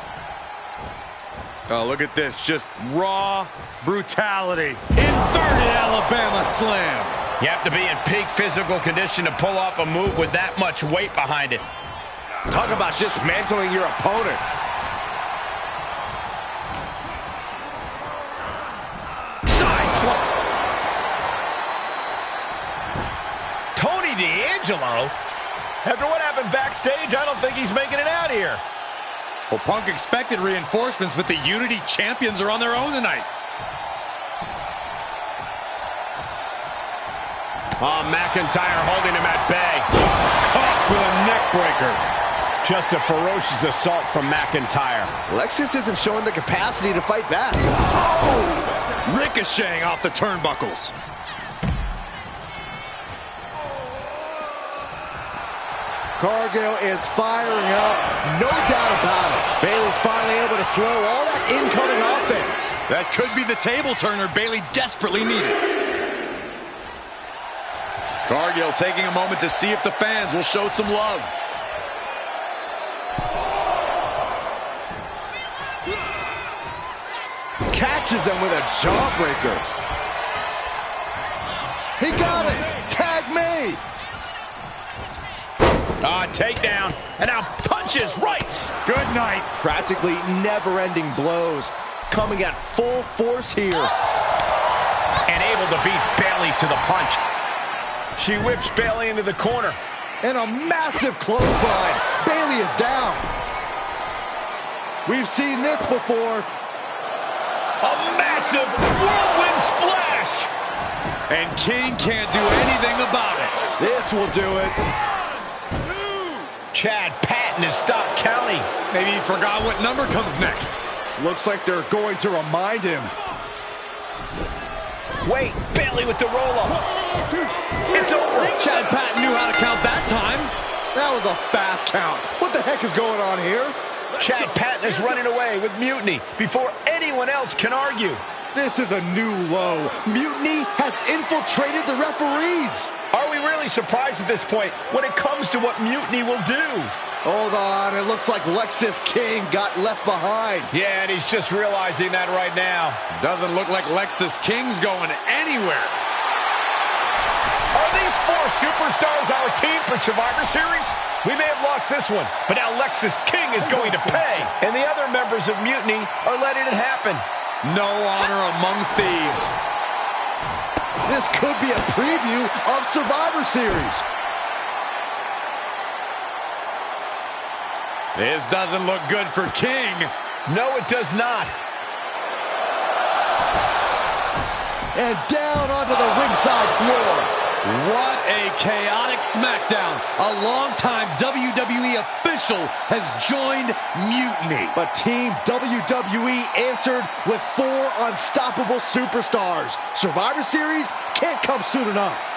Oh, look at this. Just raw brutality. Inverted Alabama slam. You have to be in peak physical condition to pull off a move with that much weight behind it. Talk about dismantling your opponent. Side slap. Tony D'Angelo? After what happened backstage, I don't think he's making it out here. Well, Punk expected reinforcements, but the Unity champions are on their own tonight. Oh, McIntyre holding him at bay. Caught with a neck breaker. Just a ferocious assault from McIntyre. Lexus isn't showing the capacity to fight back. Oh! Ricocheting off the turnbuckles. Cargill is firing up, no doubt about it. Bayley's finally able to slow all that incoming offense. That could be the table turner Bayley desperately needed. Cargill taking a moment to see if the fans will show some love. Catches them with a jawbreaker. He got it. Tag me. Takedown, and now punches rights. Good night. Practically never-ending blows coming at full force here. And able to beat Bayley to the punch. She whips Bayley into the corner. And a massive clothesline. Bayley is down. We've seen this before. A massive whirlwind splash. And King can't do anything about it. This will do it. Chad Patton has stopped counting. Maybe he forgot what number comes next. Looks like they're going to remind him. Wait, Bayley with the roll-up. It's over. Chad Patton knew how to count that time. That was a fast count. What the heck is going on here? Chad Patton is running away with Mutiny before anyone else can argue. This is a new low. Mutiny has infiltrated the referees. Are we really surprised at this point when it comes to what Mutiny will do? Hold on, it looks like Lexus King got left behind. Yeah, and he's just realizing that right now. Doesn't look like Lexus King's going anywhere. Are these four superstars our team for Survivor Series? We may have lost this one, but now Lexus King is going to pay. And the other members of Mutiny are letting it happen. No honor among thieves. This could be a preview of Survivor Series. This doesn't look good for King. No, it does not. And down onto the ringside floor. What a chaotic SmackDown. A longtime WWE official has joined Mutiny. But Team WWE answered with 4 unstoppable superstars. Survivor Series can't come soon enough.